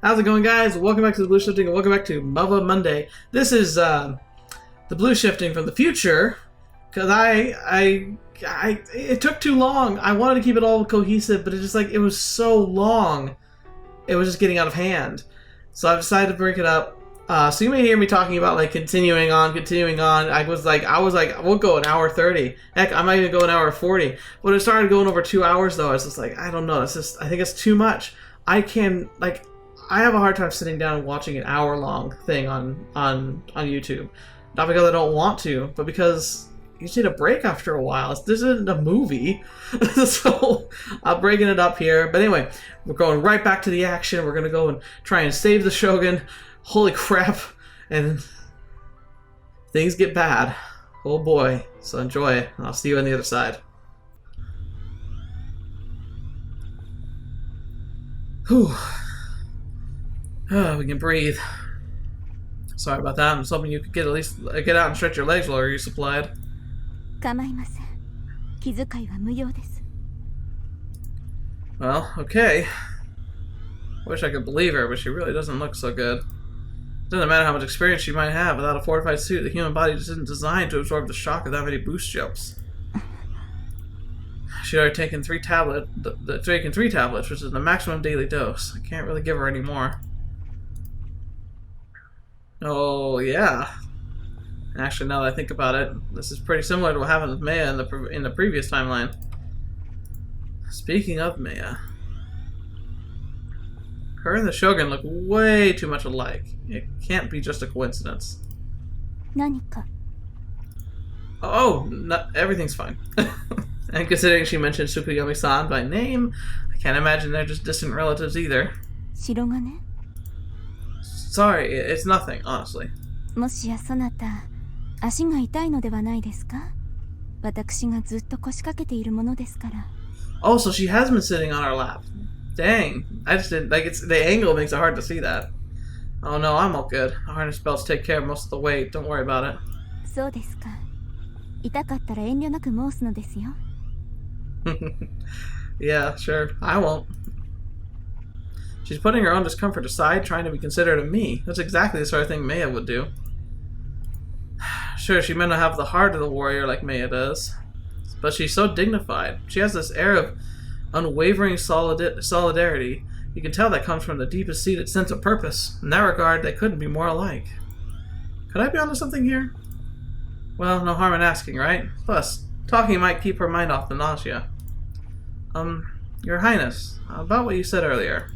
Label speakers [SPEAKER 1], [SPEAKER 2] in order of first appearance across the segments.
[SPEAKER 1] How's it going, guys? Welcome back to TheBlueShifting and welcome back to Muv-Luv Monday. This is TheBlueShifting from the future because it took too long. I wanted to keep it all cohesive, but it was so long. It was just getting out of hand. So I decided to break it up. So you may hear me talking about like continuing on. I was like, we'll go an hour 30. Heck, I might even go an hour 40. When it started going over 2 hours though, I was just like, I don't know. I think it's too much. I have a hard time sitting down and watching an hour-long thing on YouTube. Not because I don't want to, but because you just need a break after a while. This isn't a movie. So I'm breaking it up here. But anyway, we're going right back to the action. We're going to go and try and save the Shogun. Holy crap. And things get bad. Oh boy. So enjoy it. I'll see you on the other side. Whew. We can breathe. Sorry about that. I'm just hoping you could at least get out and stretch your legs while you're supplied. Well, okay. Wish I could believe her, but she really doesn't look so good. Doesn't matter how much experience she might have. Without a fortified suit, the human body just isn't designed to absorb the shock of that many boost jumps. She'd already taken 3 tablets, which is the maximum daily dose. I can't really give her any more. Oh, yeah. Actually, now that I think about it, this is pretty similar to what happened with Maya in the previous timeline. Speaking of Maya, her and the Shogun look way too much alike. It can't be just a coincidence. Oh, everything's fine. And considering she mentioned Tsukuyomi-san by name, I can't imagine they're just distant relatives either. Sorry, it's nothing, honestly. Oh, so she has been sitting on our lap. Dang. I just didn't, the angle makes it hard to see that. Oh no, I'm all good. Our harness belts take care of most of the weight. Don't worry about it. Yeah, sure. I won't. She's putting her own discomfort aside, trying to be considerate of me. That's exactly the sort of thing Maya would do. Sure, she may not have the heart of the warrior like Maya does, but she's so dignified. She has this air of unwavering solidarity. You can tell that comes from the deepest seated sense of purpose. In that regard, they couldn't be more alike. Could I be onto something here? Well, no harm in asking, right? Plus, talking might keep her mind off the nausea. Your Highness, about what you said earlier.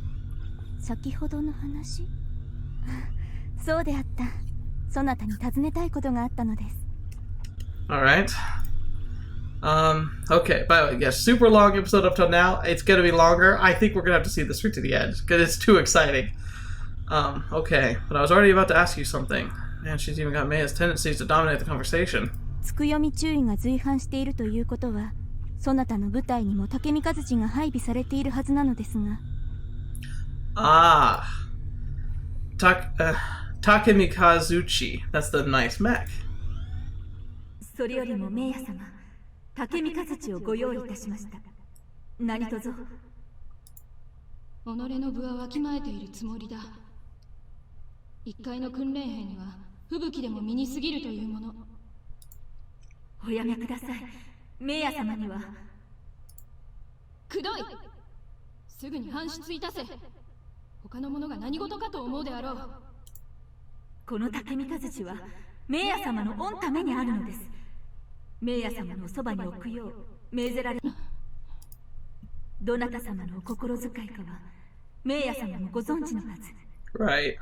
[SPEAKER 1] Alright. Okay, by the way, yes, super long episode up till now. It's gonna be longer. I think we're gonna have to see this through to the end, because it's too exciting. Okay, but I was already about to ask you something. Man, she's even got Maya's tendencies to dominate the conversation. Ah. Takemikazuchi. That's the nice mech. Right.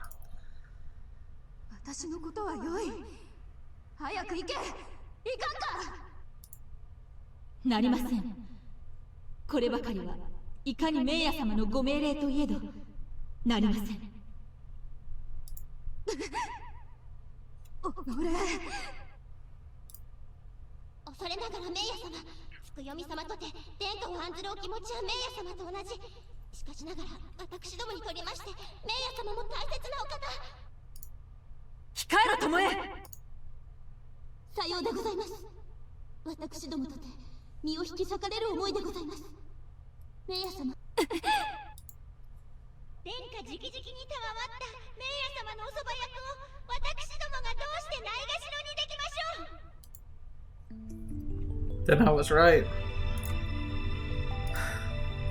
[SPEAKER 1] Then I was right.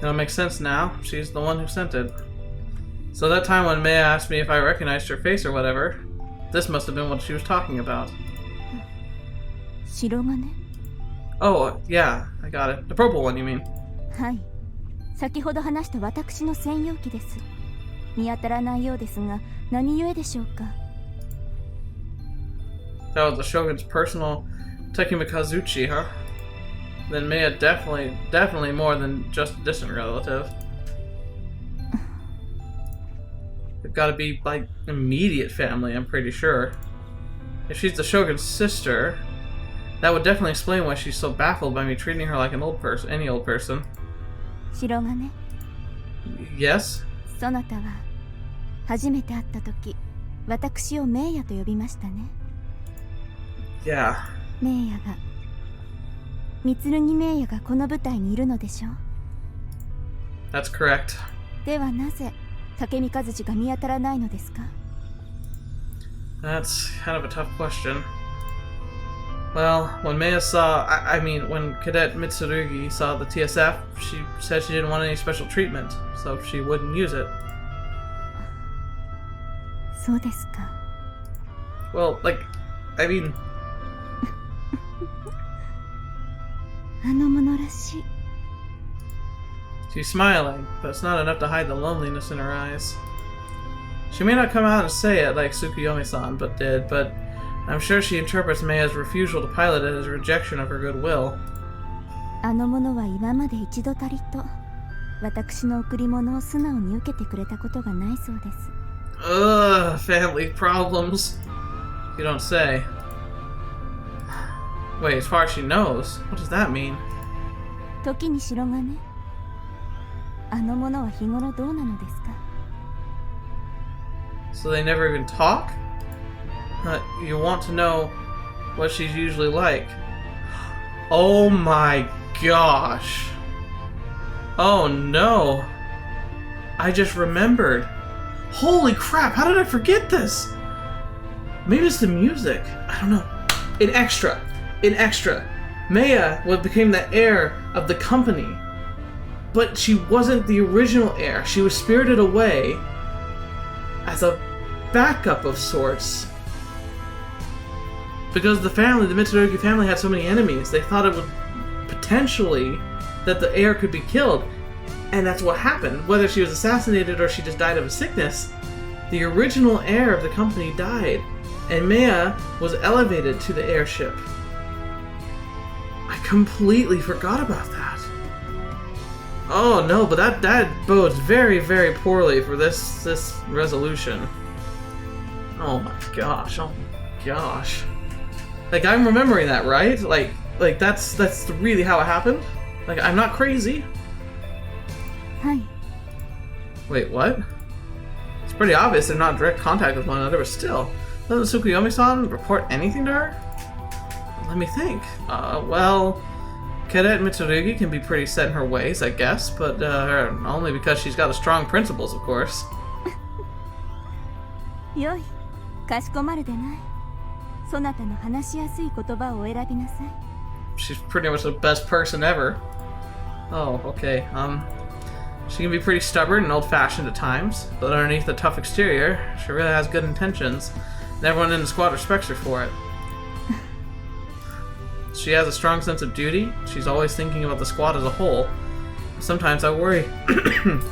[SPEAKER 1] It'll make sense now. She's the one who sent it. So that time when Maya asked me if I recognized her face or whatever, this must have been what she was talking about. Oh, yeah, I got it. The purple one, you mean?
[SPEAKER 2] はい。先ほど話した私の専用機です。見当たらないようですが、何故でしょうか?
[SPEAKER 1] That was the Shogun's personal Tekimikazuchi, huh? Then Maya definitely more than just a distant relative. They've got to be, like, immediate family, I'm pretty sure. If she's the Shogun's sister, that would definitely explain why she's so baffled by me treating her like an old person, any old person.
[SPEAKER 2] 白金
[SPEAKER 1] Yes?
[SPEAKER 2] そなたは初めて会った時、私をメイヤと呼びましたね。
[SPEAKER 1] Yeah.
[SPEAKER 2] メイヤが、ミツルギメイヤがこの舞台にいるのでしょう。
[SPEAKER 1] That's correct.
[SPEAKER 2] ではなぜ竹見和地が見当たらないのですか?
[SPEAKER 1] That's kind of a tough question. Well, when Maya saw, when Cadet Mitsurugi saw the TSF, she said she didn't want any special treatment, so she wouldn't use it.
[SPEAKER 2] そうですか。
[SPEAKER 1] Well, like,
[SPEAKER 2] あの者らしい。
[SPEAKER 1] She's smiling, but it's not enough to hide the loneliness in her eyes. She may not come out and say it like Tsukuyomi-san did, but I'm sure she interprets Maya's refusal to pilot it as a rejection of her goodwill.
[SPEAKER 2] あの者は今まで一度たりと私の贈り物を素直に受けてくれたことがないそうです。
[SPEAKER 1] Ugh, family problems. You don't say. Wait, as far as she knows, what does that mean?
[SPEAKER 2] 時に白金、あの者は日頃どうなのですか?
[SPEAKER 1] So they never even talk? You want to know what she's usually like. Oh my gosh. Oh no. I just remembered. Holy crap, how did I forget this? Maybe it's the music. I don't know. In extra. Maya became the heir of the company. But she wasn't the original heir. She was spirited away as a backup of sorts. Because the Mitsurugi family had so many enemies, they thought it would potentially that the heir could be killed. And that's what happened. Whether she was assassinated or she just died of a sickness, the original heir of the company died. And Maya was elevated to the heirship. I completely forgot about that. Oh no, but that bodes very, very poorly for this resolution. Oh my gosh, Like, I'm remembering that, right? Like that's really how it happened? Like, I'm not crazy.
[SPEAKER 2] Hi.
[SPEAKER 1] Wait, what? It's pretty obvious they're not in direct contact with one another, but still. Doesn't Tsukuyomi-san report anything to her? Let me think. Well, Cadet Mitsurugi can be pretty set in her ways, I guess, but only because she's got strong principles, of course.
[SPEAKER 2] よい、かしこまるでない。そなたの話しやすい言葉を選びなさい。
[SPEAKER 1] She's pretty much the best person ever. Oh, okay. She can be pretty stubborn and old-fashioned at times, but underneath the tough exterior, she really has good intentions, and everyone in the squad respects her for it. She has a strong sense of duty. She's always thinking about the squad as a whole. Sometimes I worry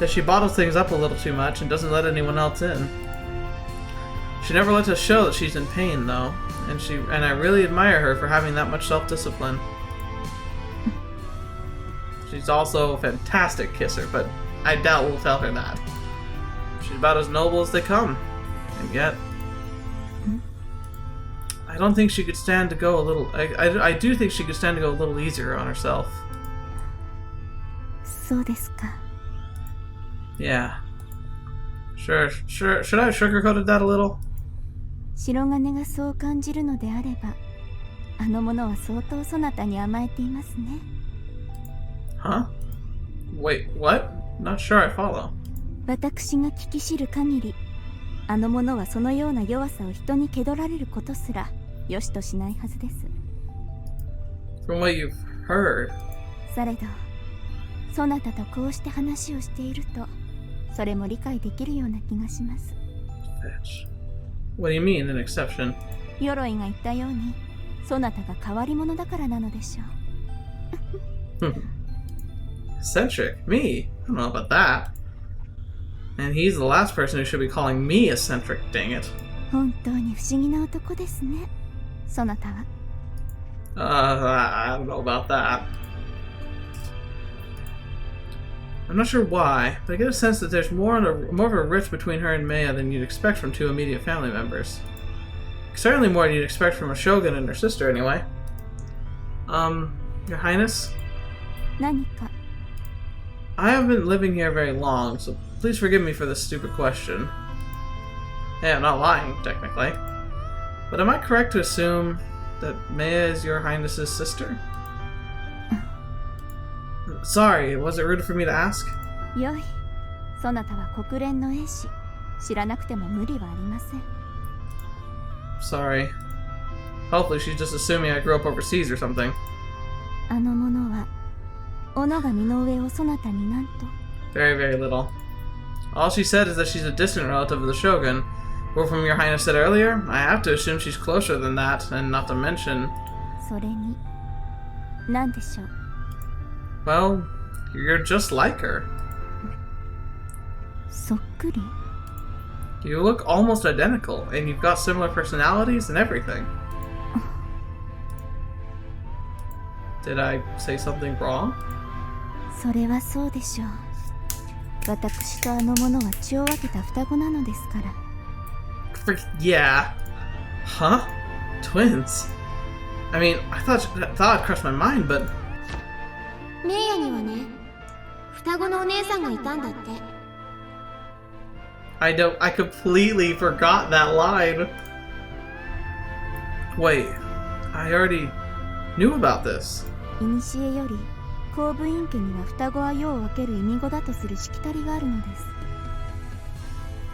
[SPEAKER 1] that she bottles things up a little too much and doesn't let anyone else in. She never lets us show that she's in pain, though, and I really admire her for having that much self-discipline. She's also a fantastic kisser, but I doubt we'll tell her that. She's about as noble as they come, and yet I don't think she could stand to go a little. I do think she could stand to go a little easier on herself.
[SPEAKER 2] そうですか。
[SPEAKER 1] Yeah. Sure. Should I have sugarcoated that a little?
[SPEAKER 2] 白金がそう感じるのであれば、あの者は相当そなたに甘えていますね。
[SPEAKER 1] Huh? Wait, what? Not sure I follow.
[SPEAKER 2] 私が聞き知る限り、あの者はそのような弱さを人に蹴取られることすら良しとしないはずです。
[SPEAKER 1] From what you've heard.
[SPEAKER 2] されど、そなたとこうして話をしていると、それも理解できるような気がします。
[SPEAKER 1] What do you mean, an exception?
[SPEAKER 2] 鎧が言ったように、そなたが変わり者だからなのでしょう。
[SPEAKER 1] Eccentric? Me? I don't know about that. And he's the last person who should be calling me eccentric, dang it.
[SPEAKER 2] 本当に不思議な男ですね、そなたは。
[SPEAKER 1] I don't know about that. I'm not sure why, but I get a sense that there's more of a rift between her and Maya than you'd expect from two immediate family members. Certainly more than you'd expect from a shogun and her sister, anyway. Your Highness?
[SPEAKER 2] 何か。
[SPEAKER 1] I haven't been living here very long, so please forgive me for this stupid question. Hey, I'm not lying, technically. But am I correct to assume that Maya is your Highness's sister? Sorry, was it rude for me to ask?
[SPEAKER 2] よい、そなたは国連の英士。知らなくても無理はありません。
[SPEAKER 1] Sorry. Hopefully she's just assuming I grew up overseas or something.
[SPEAKER 2] あの者は、己が身の上をそなたになんと。
[SPEAKER 1] Very, very little. All she said is that she's a distant relative of the Shogun. Or from your Highness said earlier, I have to assume she's closer than that, and not to mention...
[SPEAKER 2] それに、なんでしょう。
[SPEAKER 1] Well, you're just like her.
[SPEAKER 2] そっくり。
[SPEAKER 1] You look almost identical, and you've got similar personalities and everything. Did I say something wrong?
[SPEAKER 2] それはそうでしょう。私とあの者は血を分けた双子なのですから。
[SPEAKER 1] Yeah. Huh? Twins? I mean, I thought it crossed my mind, but...
[SPEAKER 3] メイヤにはね、双子のお姉さんがいたんだって。
[SPEAKER 1] I completely forgot that line. Wait, I already knew about this.
[SPEAKER 2] 古より公部員家には双子は世を分ける意味語だとするしきたりがあるのです。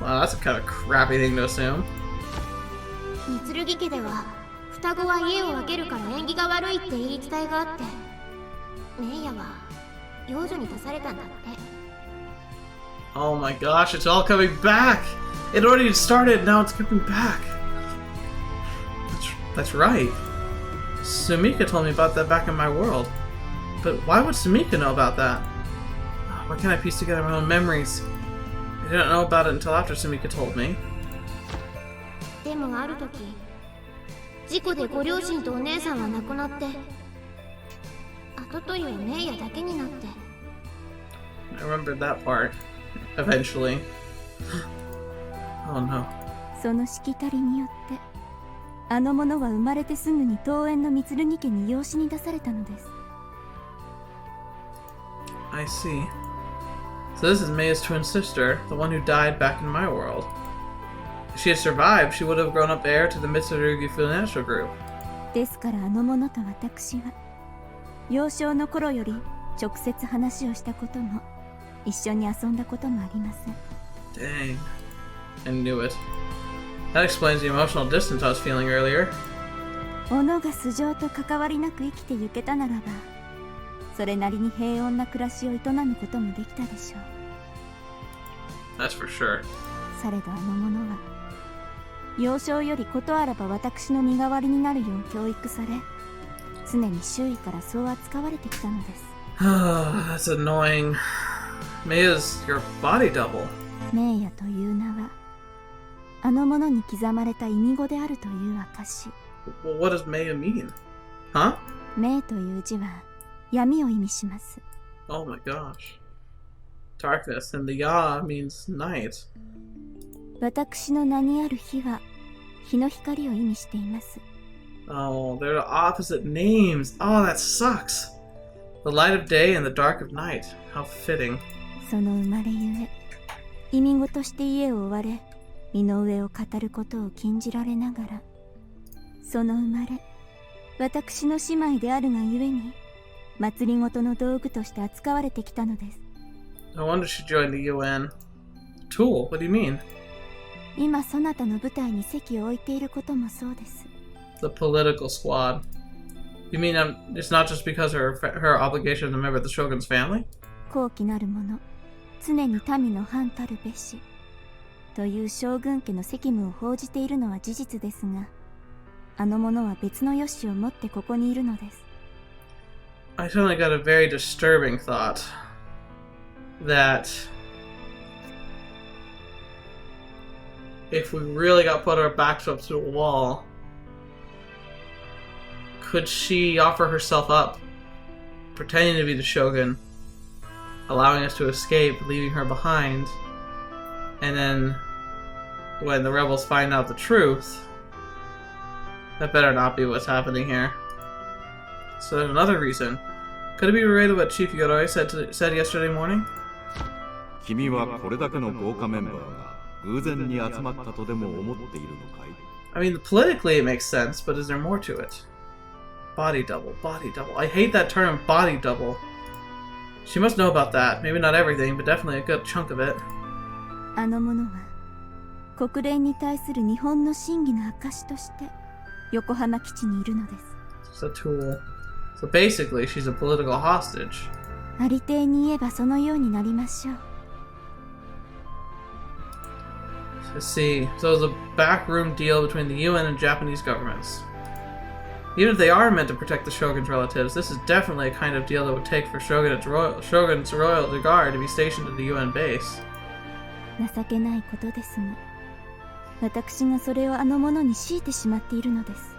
[SPEAKER 1] Wow, that's a kind of crappy thing to assume.
[SPEAKER 3] 三剣家では双子は家を分けるから縁起が悪いって言い伝えがあって、メイヤは養女に出されたんだって。
[SPEAKER 1] Oh my gosh, it's all coming back! It already started, now it's coming back. That's right. Sumika told me about that back in my world. But why would Sumika know about that? Why can't I piece together my own memories? I didn't know about it until after Sumika told me.
[SPEAKER 3] でもある時、事故でご両親とお姉さんは亡くなって、跡取りはメイヤだけになって。
[SPEAKER 1] I remembered that part. Eventually. Oh no.
[SPEAKER 2] そのしきたりによって、あの者は生まれてすぐに東園の三剣家に養子に出されたのです。
[SPEAKER 1] I see. So this is Maya's twin sister, the one who died back in my world. If she had survived, she would have grown up heir to the Mitsurugi financial group.
[SPEAKER 2] ですからあの者と私は、幼少の頃より直接話をしたことも、一緒に遊んだこともありません。
[SPEAKER 1] Dang. I knew it. That explains the emotional distance I was feeling earlier.
[SPEAKER 2] 己が素性と関わりなく生きてゆけたならば、それなりに平穏な暮らしを営むこともできたでしょう。
[SPEAKER 1] That's for sure.
[SPEAKER 2] されどあの者は、幼少よりことあらば私の身代わりになるよう教育され、常に周囲からそう扱われてきたのです。
[SPEAKER 1] That's annoying. Maya's your body double.
[SPEAKER 2] メイヤという名は、あの者に刻まれた意味語であるという証。
[SPEAKER 1] Well, what does Maya mean? Huh?
[SPEAKER 2] メイという字は闇を意味します。
[SPEAKER 1] Oh my gosh. Darkness, and the Ya means night.
[SPEAKER 2] 私の名にある日は日の光を意味しています。
[SPEAKER 1] Oh, they're the opposite names. Oh, that sucks. The light of day and the dark of night. How fitting.
[SPEAKER 2] その生まれゆえ、意味語として家を追われ、身の上を語ることを禁じられながら、その生まれ、私の姉妹であるがゆえに、祭りごとの道具として扱われてきたのです。
[SPEAKER 1] No wonder she joined the UN. Tool? What do you mean?
[SPEAKER 2] 今そなたの部隊に席を置いていることもそうです。
[SPEAKER 1] The political squad. You mean it's not just because her obligation as a member of the Shogun's family?
[SPEAKER 2] 高貴なる者、常に民の範たるべしという将軍家の責務を報じているのは事実ですが、あの者は別の良しを持ってここにいるのです。
[SPEAKER 1] I suddenly got a very disturbing thought that if we really got put our backs up to a wall, could she offer herself up, pretending to be the Shogun, allowing us to escape, leaving her behind, and then when the rebels find out the truth, that better not be what's happening here. So there's another reason. Could it be related to what Chief Yoroi said yesterday morning?
[SPEAKER 4] 君はこれだけの豪華メンバーが偶然に集まったとでも思っているのかい?
[SPEAKER 1] I mean, politically it makes sense, but is there more to it? Body double, body double. I hate that term, body double. She must know about that. Maybe not everything, but definitely a good chunk of it.
[SPEAKER 2] あの者は国連に対する日本の真偽の証として横浜基地にいるのです。
[SPEAKER 1] It's a tool. So basically, she's a political hostage.
[SPEAKER 2] ありていに言えばそのようになりましょう。
[SPEAKER 1] Let's see. So it's a backroom deal between the UN and Japanese governments. Even if they are meant to protect the Shogun's relatives, this is definitely a kind of deal that would take for Shogun's royal guard to be stationed at the UN base.
[SPEAKER 2] 情けないことですが、私がそれをあの者に強いてしまっているのです。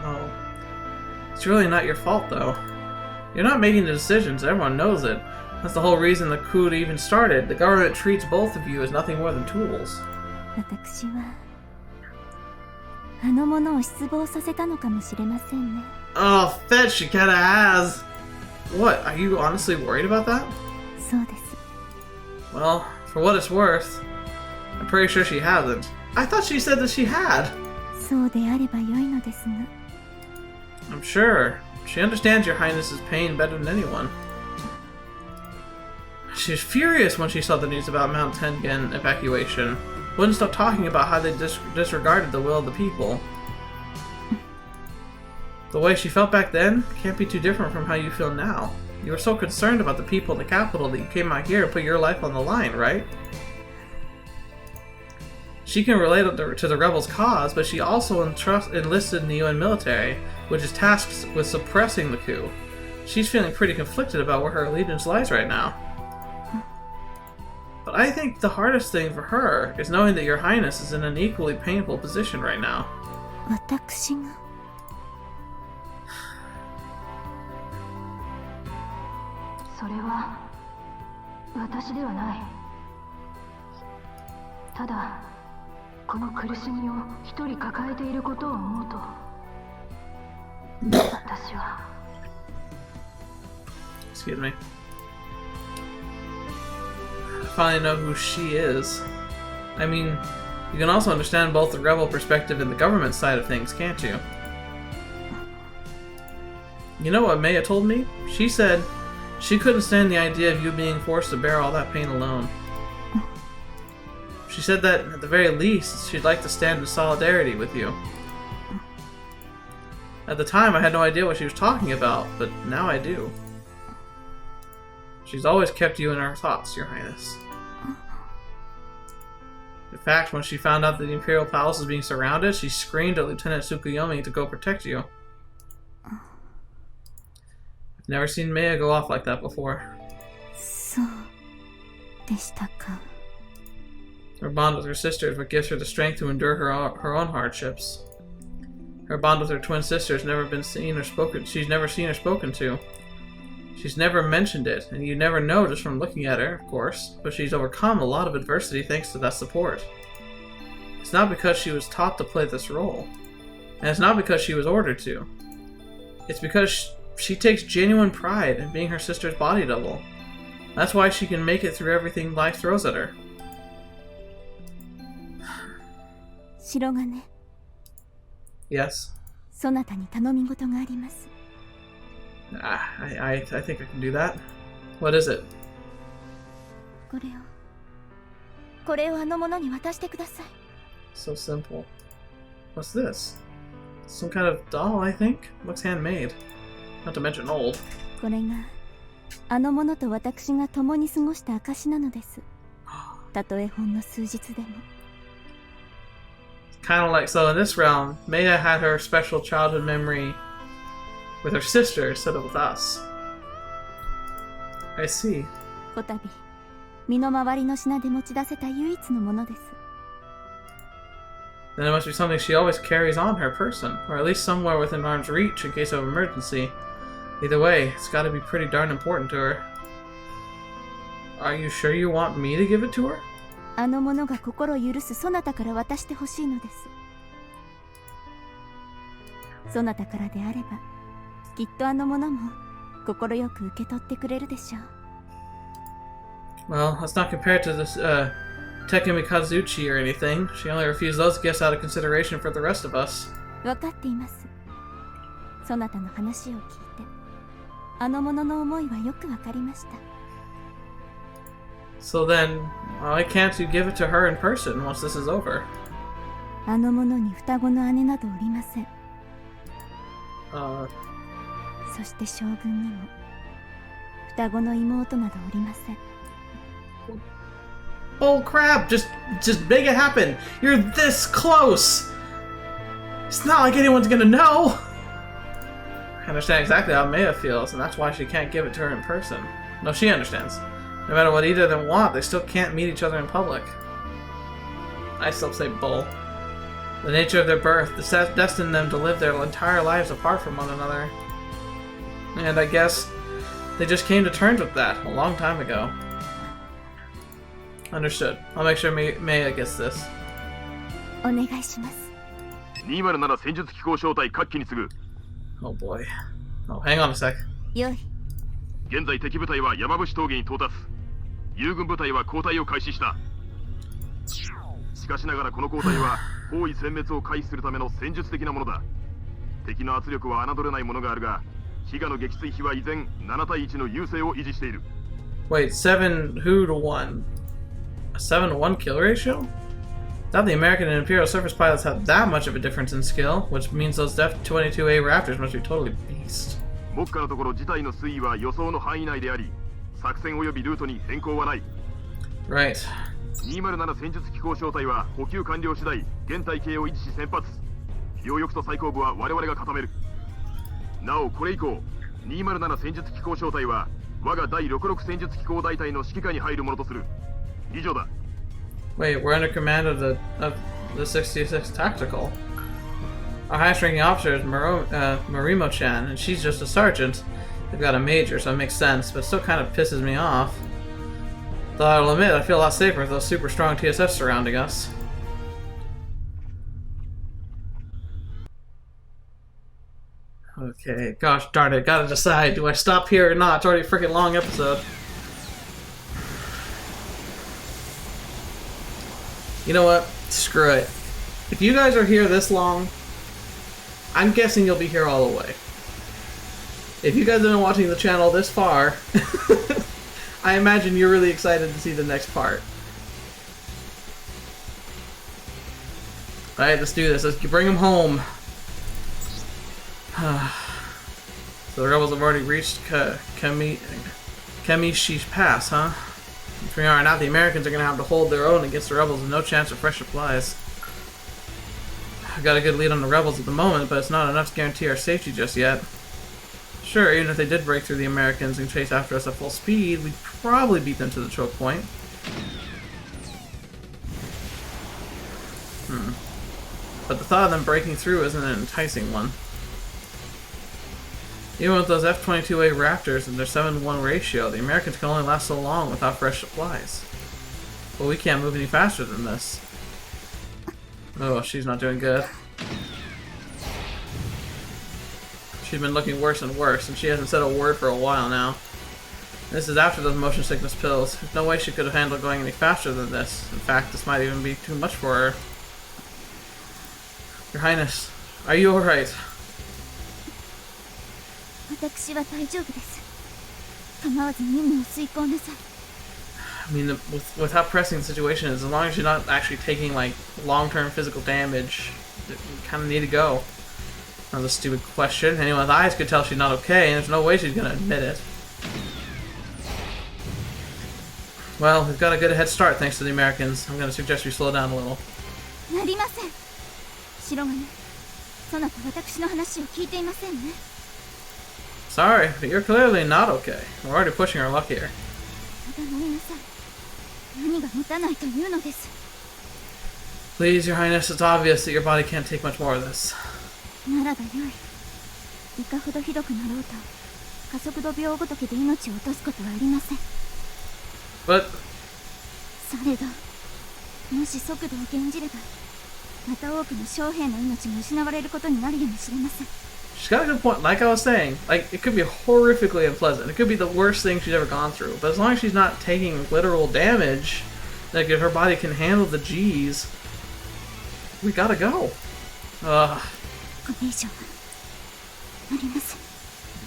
[SPEAKER 1] Oh. It's really not your fault, though. You're not making the decisions, everyone knows it. That's the whole reason the coup even started. The government treats both of you as nothing more than tools.
[SPEAKER 2] 私はあの者を失望させたのかもしれませんね。
[SPEAKER 1] Oh, Fetch, she kinda has. What, are you honestly worried about that?
[SPEAKER 2] そうです。
[SPEAKER 1] Well, for what it's worth, I'm pretty sure she hasn't. I thought she said that she had.
[SPEAKER 2] そうであればよいのですが。
[SPEAKER 1] I'm sure. She understands your highness's pain better than anyone. She was furious when she saw the news about Mount Tengen evacuation. Wouldn't stop talking about how they disregarded the will of the people. The way she felt back then can't be too different from how you feel now. You were so concerned about the people in the capital that you came out here to put your life on the line, right? She can relate to the rebels' cause, but she also enlisted in the UN military, which is tasked with suppressing the coup. She's feeling pretty conflicted about where her allegiance lies right now. But I think the hardest thing for her is knowing that your highness is in an equally painful position right now.
[SPEAKER 2] 私が
[SPEAKER 5] それは私ではない。ただこの苦しみを一人抱えていることを思うと私は
[SPEAKER 1] Excuse me. I finally know who she is. I mean, you can also understand both the rebel perspective and the government side of things, can't you? You know what Maya told me? She said she couldn't stand the idea of you being forced to bear all that pain alone. She said that, at the very least, she'd like to stand in solidarity with you. At the time, I had no idea what she was talking about, but now I do. She's always kept you in her thoughts, Your Highness. In fact, when she found out that the Imperial Palace was being surrounded, she screamed at Lieutenant Tsukuyomi to go protect you. I've never seen Maya go off like that before.
[SPEAKER 2] そうでしたか。
[SPEAKER 1] Her bond with her sister is what gives her the strength to endure her own hardships. Her bond with her twin sister has never been seen or spoken. She's never seen or spoken to. She's never mentioned it, and you never know just from looking at her, of course, but she's overcome a lot of adversity thanks to that support. It's not because she was taught to play this role, and it's not because she was ordered to. It's because she takes genuine pride in being her sister's body double. That's why she can make it through everything life throws at her.
[SPEAKER 2] 白金、
[SPEAKER 1] Yes?
[SPEAKER 2] そなたに頼み事があります。
[SPEAKER 1] I think I can do that. What is it?
[SPEAKER 2] これをあの者に渡してください。
[SPEAKER 1] So simple. What's this? Some kind of doll, I think? Looks handmade. Not to mention old.
[SPEAKER 2] これがあの者と私が共に過ごした証なのです。たとえほんの数日でも。
[SPEAKER 1] Kind of like, so in this realm, Maya had her special childhood memory with her sister instead of with us. I see.
[SPEAKER 2] こたび身の回りの品で持ち出せた唯一のものです。
[SPEAKER 1] Then it must be something she always carries on her person, or at least somewhere within arm's reach in case of emergency. Either way, it's gotta be pretty darn important to her. Are you sure you want me to give it to her?
[SPEAKER 2] あの者が心を許すそなたから渡してほしいのです。そなたからであれば、きっとあの者も心よく受け取ってくれるでしょう。
[SPEAKER 1] Well, let's not compare it to this, Tekumi Kazuchi or anything. She only refused those gifts out of consideration for the rest of us.
[SPEAKER 2] 分かっています。そなたの話を聞いて、あの者の思いはよくわかりました。
[SPEAKER 1] So then, why can't you give it to her in person once this is over?
[SPEAKER 2] あの者に双子の姉などおりません。そして将軍にも双子の妹などおりません。
[SPEAKER 1] Oh crap! Just make it happen! You're this close! It's not like anyone's gonna know! I understand exactly how Maya feels, and that's why she can't give it to her in person. No, she understands. No matter what either of them want, they still can't meet each other in public. I still say bull. The nature of their birth destined them to live their entire lives apart from one another. And I guess they just came to terms with that a long time ago. Understood. I'll make sure Maya gets this.
[SPEAKER 2] お願いします。
[SPEAKER 6] 207戦術機構小隊各機に次ぐ。
[SPEAKER 1] Oh boy. Oh, hang on a sec.
[SPEAKER 2] よい。
[SPEAKER 6] 現在敵部隊は山伏峠に到達。友軍部隊は交代を開始した。しかしながらこの交代は包囲殲滅を回避するための戦術的なものだ。敵の圧力は侮れないものがあるが、比嘉の撃墜比は依然7対1の優勢を維持している。
[SPEAKER 1] Wait, 7 who to 1? A 7 to 1 kill ratio? Thought the American and Imperial surface pilots have that much of a difference in skill, which means those F-22A Raptors must be totally beast.
[SPEAKER 6] 目下のところ事態の推移は予想の範囲内であり、作戦及びルートに変更はない。
[SPEAKER 1] Right.
[SPEAKER 6] 207戦術機構小隊は補給完了次第、現体系を維持し先発。両翼と最後部は我々が固める。なおこれ以降、207戦術機構小隊は我が第66戦術機構大隊の指揮下に入るものとする。以上だ。
[SPEAKER 1] Wait, we're under command of the 66 Tactical. Our highest ranking officer is Marimo-chan, and she's just a sergeant. They've got a major, so it makes sense, but it still kind of pisses me off. Though I'll admit, I feel a lot safer with those super strong TSFs surrounding us. Okay, gosh darn it, gotta decide, do I stop here or not? It's already a freaking long episode. You know what? Screw it. If you guys are here this long, I'm guessing you'll be here all the way. If you guys have been watching the channel this far, I imagine you're really excited to see the next part. Alright, let's do this. Let's bring them home. So the rebels have already reached Kamishi's Pass, huh? From here on out, the Americans are going to have to hold their own against the rebels with no chance of fresh supplies. I've got a good lead on the rebels at the moment, but it's not enough to guarantee our safety just yet. Sure, even if they did break through the Americans and chase after us at full speed, we'd probably beat them to the choke point. But the thought of them breaking through isn't an enticing one. Even with those F-22A Raptors and their 7-to-1 ratio, the Americans can only last so long without fresh supplies. But we can't move any faster than this. Oh, she's not doing good. She's been looking worse and worse, and she hasn't said a word for a while now. This is after those motion sickness pills. There's no way she could have handled going any faster than this. In fact, this might even be too much for her. Your Highness, are you alright?
[SPEAKER 2] 私は大丈夫です。構わず任務を遂行なさい。
[SPEAKER 1] I mean, with how pressing the situation is, as long as you're not actually taking like long-term physical damage, you kind of need to go. That was a stupid question. Anyone with eyes could tell she's not okay, and there's no way she's gonna admit it. Well, we've got a good head start thanks to the Americans. I'm gonna suggest we slow down a little.
[SPEAKER 2] なりません。白金、そなた私の話を聞いていませんね。
[SPEAKER 1] Sorry, but you're clearly not okay. We're already pushing our luck here.
[SPEAKER 2] ただなりなさい。何が持たないというのです。
[SPEAKER 1] Please, Your Highness, it's obvious that your body can't take much more of this.
[SPEAKER 2] ならばよい。いかほどひどくなろうと、加速度病ごときで命を落とすことはありません。
[SPEAKER 1] But
[SPEAKER 2] されど、もし速度を減じれば、また多くの将兵の命が失われることになるやもしれません。
[SPEAKER 1] she's got a good point. Like I was saying, like it could be horrifically unpleasant. It could be the worst thing she's ever gone through. But as long as she's not taking literal damage, like if her body can handle the G's, we gotta go.
[SPEAKER 2] これ以上はなりません。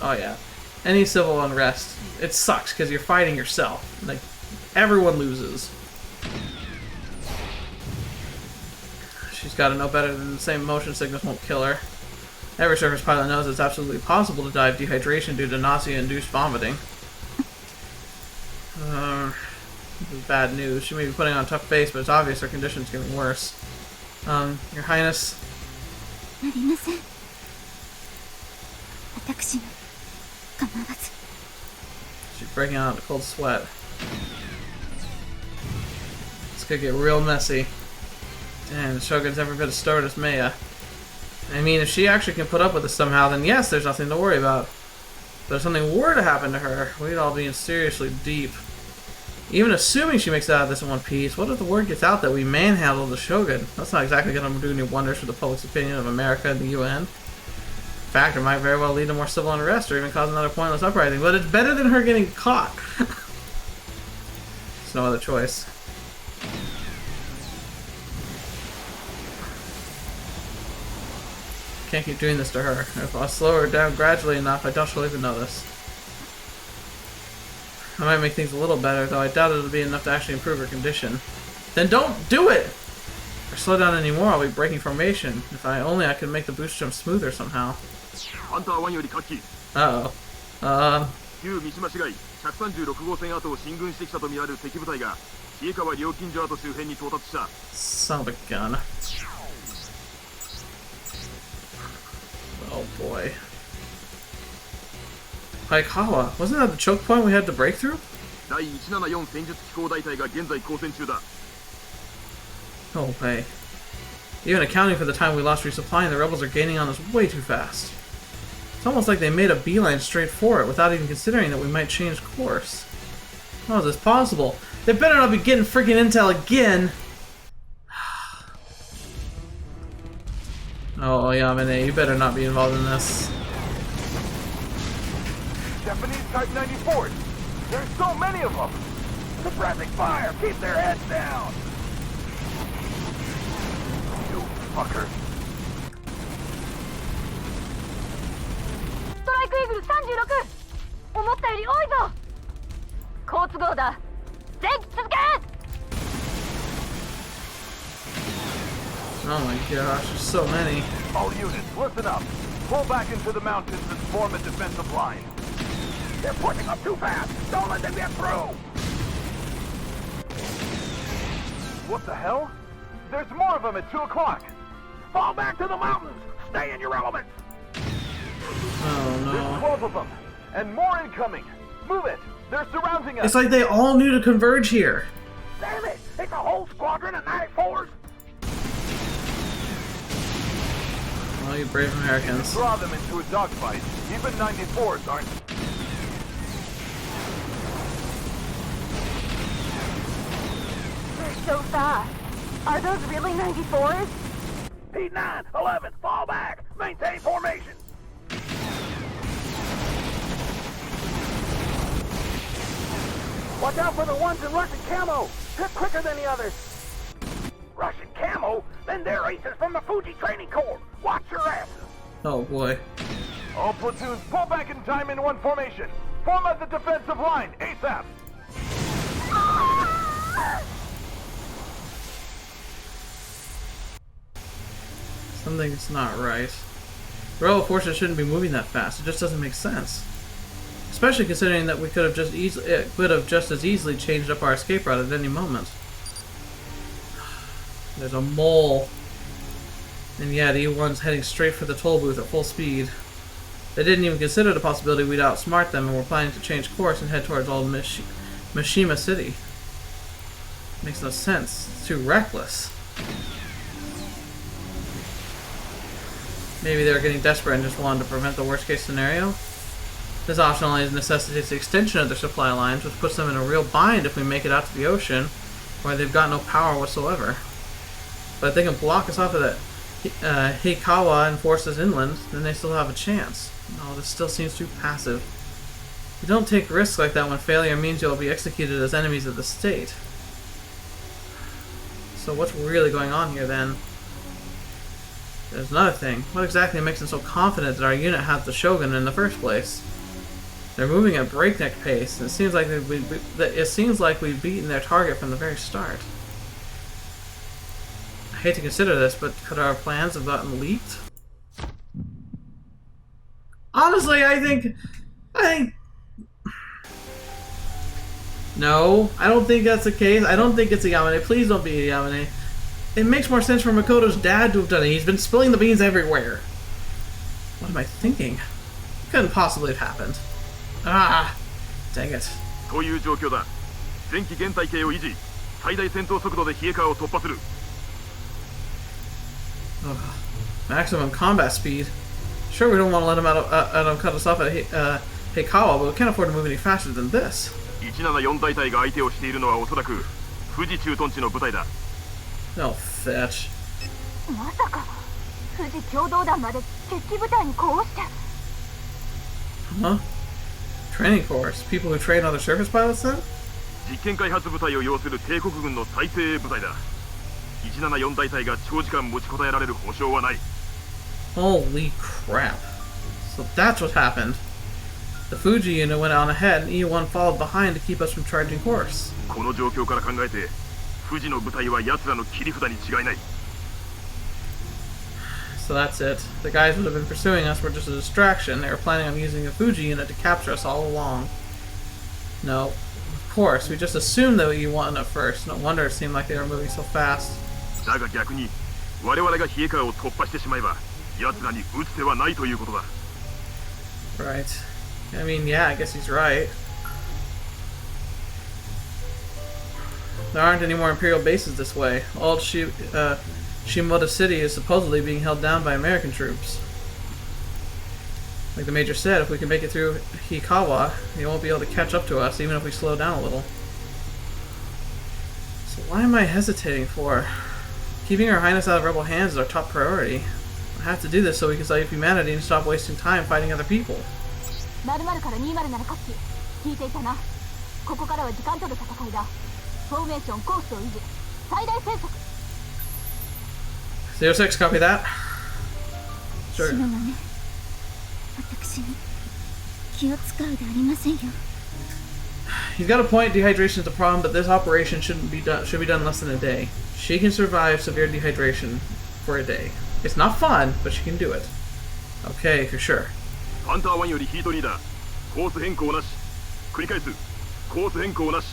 [SPEAKER 1] Oh yeah. Any civil unrest, it sucks because you're fighting yourself. Like everyone loses. She's got to know better than the same motion sickness won't kill her. Every surface pilot knows it's absolutely possible to die of dehydration due to nausea-induced vomiting. This is bad news. She may be putting on a tough face, but it's obvious her condition's getting worse. Your Highness.
[SPEAKER 2] なりません。私の構わず。
[SPEAKER 1] She's breaking out a cold sweat. This could get real messy. Damn, the Shogun's every bit as stubborn as Maya. I mean, if she actually can put up with this somehow, then yes, there's nothing to worry about. But if something were to happen to her, we'd all be in seriously deep. Even assuming she makes it out of this in one piece, what if the word gets out that we manhandled the Shogun? That's not exactly going to do any wonders for the public's opinion of America and the UN. In fact, it might very well lead to more civil unrest or even cause another pointless uprising. But it's better than her getting caught. There's no other choice. Can't keep doing this to her. If I slow her down gradually enough, I doubt she'll even notice. I might make things a little better, though I doubt it'll be enough to actually improve her condition. Then don't do it! If I slow down anymore, I'll be breaking formation. If I could make the boost jump smoother somehow. Uh-oh.
[SPEAKER 6] 旧三島市街136号線跡を進軍してきたとみられる敵部隊が冷川料金所跡周辺に到達した。
[SPEAKER 1] Son of a gun. Oh boy. HIEKAWA, wasn't that the choke point we had to break through?
[SPEAKER 6] 第174戦術機構大隊が現在交戦中だ。
[SPEAKER 1] No way. Even accounting for the time we lost resupplying, the rebels are gaining on us way too fast. It's almost like they made a beeline straight for it without even considering that we might change course. How is this possible? They better not be getting freaking intel again! Oh, Yamane, you better not be involved in this.
[SPEAKER 7] Japanese Type 94s! There's so many of them! Suppressing fire! Keep their heads down! You fuckers!
[SPEAKER 5] ストライクイーグル36！思ったより多いぞ！好都合だ！全機続け！
[SPEAKER 1] Oh my gosh, there's so many.
[SPEAKER 7] All units, listen up! Pull back into the mountains and form a defensive line. They're pushing up too fast! Don't let them get through! What the hell? There's more of them at 2 o'clock! Fall back to the mountains! Stay in your elements!
[SPEAKER 1] Oh
[SPEAKER 7] There's
[SPEAKER 1] no.
[SPEAKER 7] 12 of them! And more incoming! Move it! They're surrounding us!
[SPEAKER 1] It's like they all knew to converge here.
[SPEAKER 7] Damn it! It's a whole squadron of 94s!
[SPEAKER 1] Oh, you brave Americans.
[SPEAKER 7] Draw them into a dogfight. Even 94s aren't...
[SPEAKER 5] They're so fast. Are those really 94s?
[SPEAKER 7] P9, 11, fall back! Maintain formation! Watch out for the ones in Russian camo! They're quicker than the others! Russian camo? Then they're aces from the Fuji Training Corps! Watch your asses!
[SPEAKER 1] Oh boy.
[SPEAKER 7] All platoons, pull back in time in one formation! Form up the defensive line, ASAP!
[SPEAKER 1] Something's not right. Rebel forces shouldn't be moving that fast. It just doesn't make sense. Especially considering that we could have just as easily changed up our escape route at any moment. There's a mole. And yet E1's heading straight for the toll booth at full speed. They didn't even consider the possibility we'd outsmart them and were planning to change course and head towards old Mishima City. Makes no sense. It's too reckless. Maybe they were getting desperate and just wanted to prevent the worst case scenario? This option only necessitates the extension of their supply lines, which puts them in a real bind if we make it out to the ocean, where they've got no power whatsoever. But if they can block us off of that HIEKAWA and force us inland, then they still have a chance. No, this still seems too passive. You don't take risks like that when failure means you'll be executed as enemies of the state. So what's really going on here then? There's another thing. What exactly makes them so confident that our unit has the Shogun in the first place? They're moving at breakneck pace, and it seems like we've beaten their target from the very start. I hate to consider this, but could our plans have gotten leaked? Honestly, I think... No, I don't think that's the case. I don't think it's a Yamane. Please don't be a Yamane. It makes more sense for Makoto's dad to have done it. He's been spilling the beans everywhere. What am I thinking? It couldn't possibly have happened. Ah, dang it.
[SPEAKER 6] という状況だ。前期現体系を維持。最大戦闘速度で冷え川を突破する。
[SPEAKER 1] Maximum combat speed. Sure, we don't want to let him cut us off at HIEKAWA, but we can't afford to move any faster than this.
[SPEAKER 6] 174大隊が相手をしているのはおそらく富士駐屯地の部隊だ。
[SPEAKER 1] No fetch.
[SPEAKER 5] まさか富士共同団まで敵部隊にこうして。
[SPEAKER 1] Huh? Training course? People who train other surface pilots then?
[SPEAKER 6] 実験開発部隊を擁する帝国軍の最精鋭部隊だ。174大隊が長時間持ちこたえられる保証はない。
[SPEAKER 1] Holy crap. So that's what happened. The Fuji unit went on ahead and E1 followed behind to keep us from charging course.
[SPEAKER 6] この状況から考えて、富士の部隊は奴らの切り札に違いない。
[SPEAKER 1] So that's it. The guys who have been pursuing us were just a distraction. They were planning on using a Fuji unit to capture us all along. No. Of course, we just assumed that we won at first. No wonder it seemed like they were moving so fast.
[SPEAKER 6] だが逆に、我々が冷え川を突破してしまえば、奴らに打つ手はないということだ。
[SPEAKER 1] Right. I mean, yeah, I guess he's right. There aren't any more Imperial bases this way. Old Shimoda City is supposedly being held down by American troops. Like the Major said, if we can make it through HIEKAWA, they won't be able to catch up to us, even if we slow down a little. So why am I hesitating for? Keeping Her Highness out of rebel hands is our top priority. I have to do this so we can save humanity and stop wasting time fighting other people.
[SPEAKER 5] 〇〇から207各機聞いていたな。ここからは時間との戦いだ。フォーメーションコースを維持。最大戦速。
[SPEAKER 1] 06, copy that. Sure.
[SPEAKER 2] 篠がね、私に気を使うでありませんよ。
[SPEAKER 1] He's got a point. Dehydration is a problem, but this operation should be done in less than a day. She can survive severe dehydration for a day. It's not fun, but she can do it. Okay, if you're sure.
[SPEAKER 6] ファンター1よりヒートリーダー、コース変更なし。繰り返す。コース変更なし。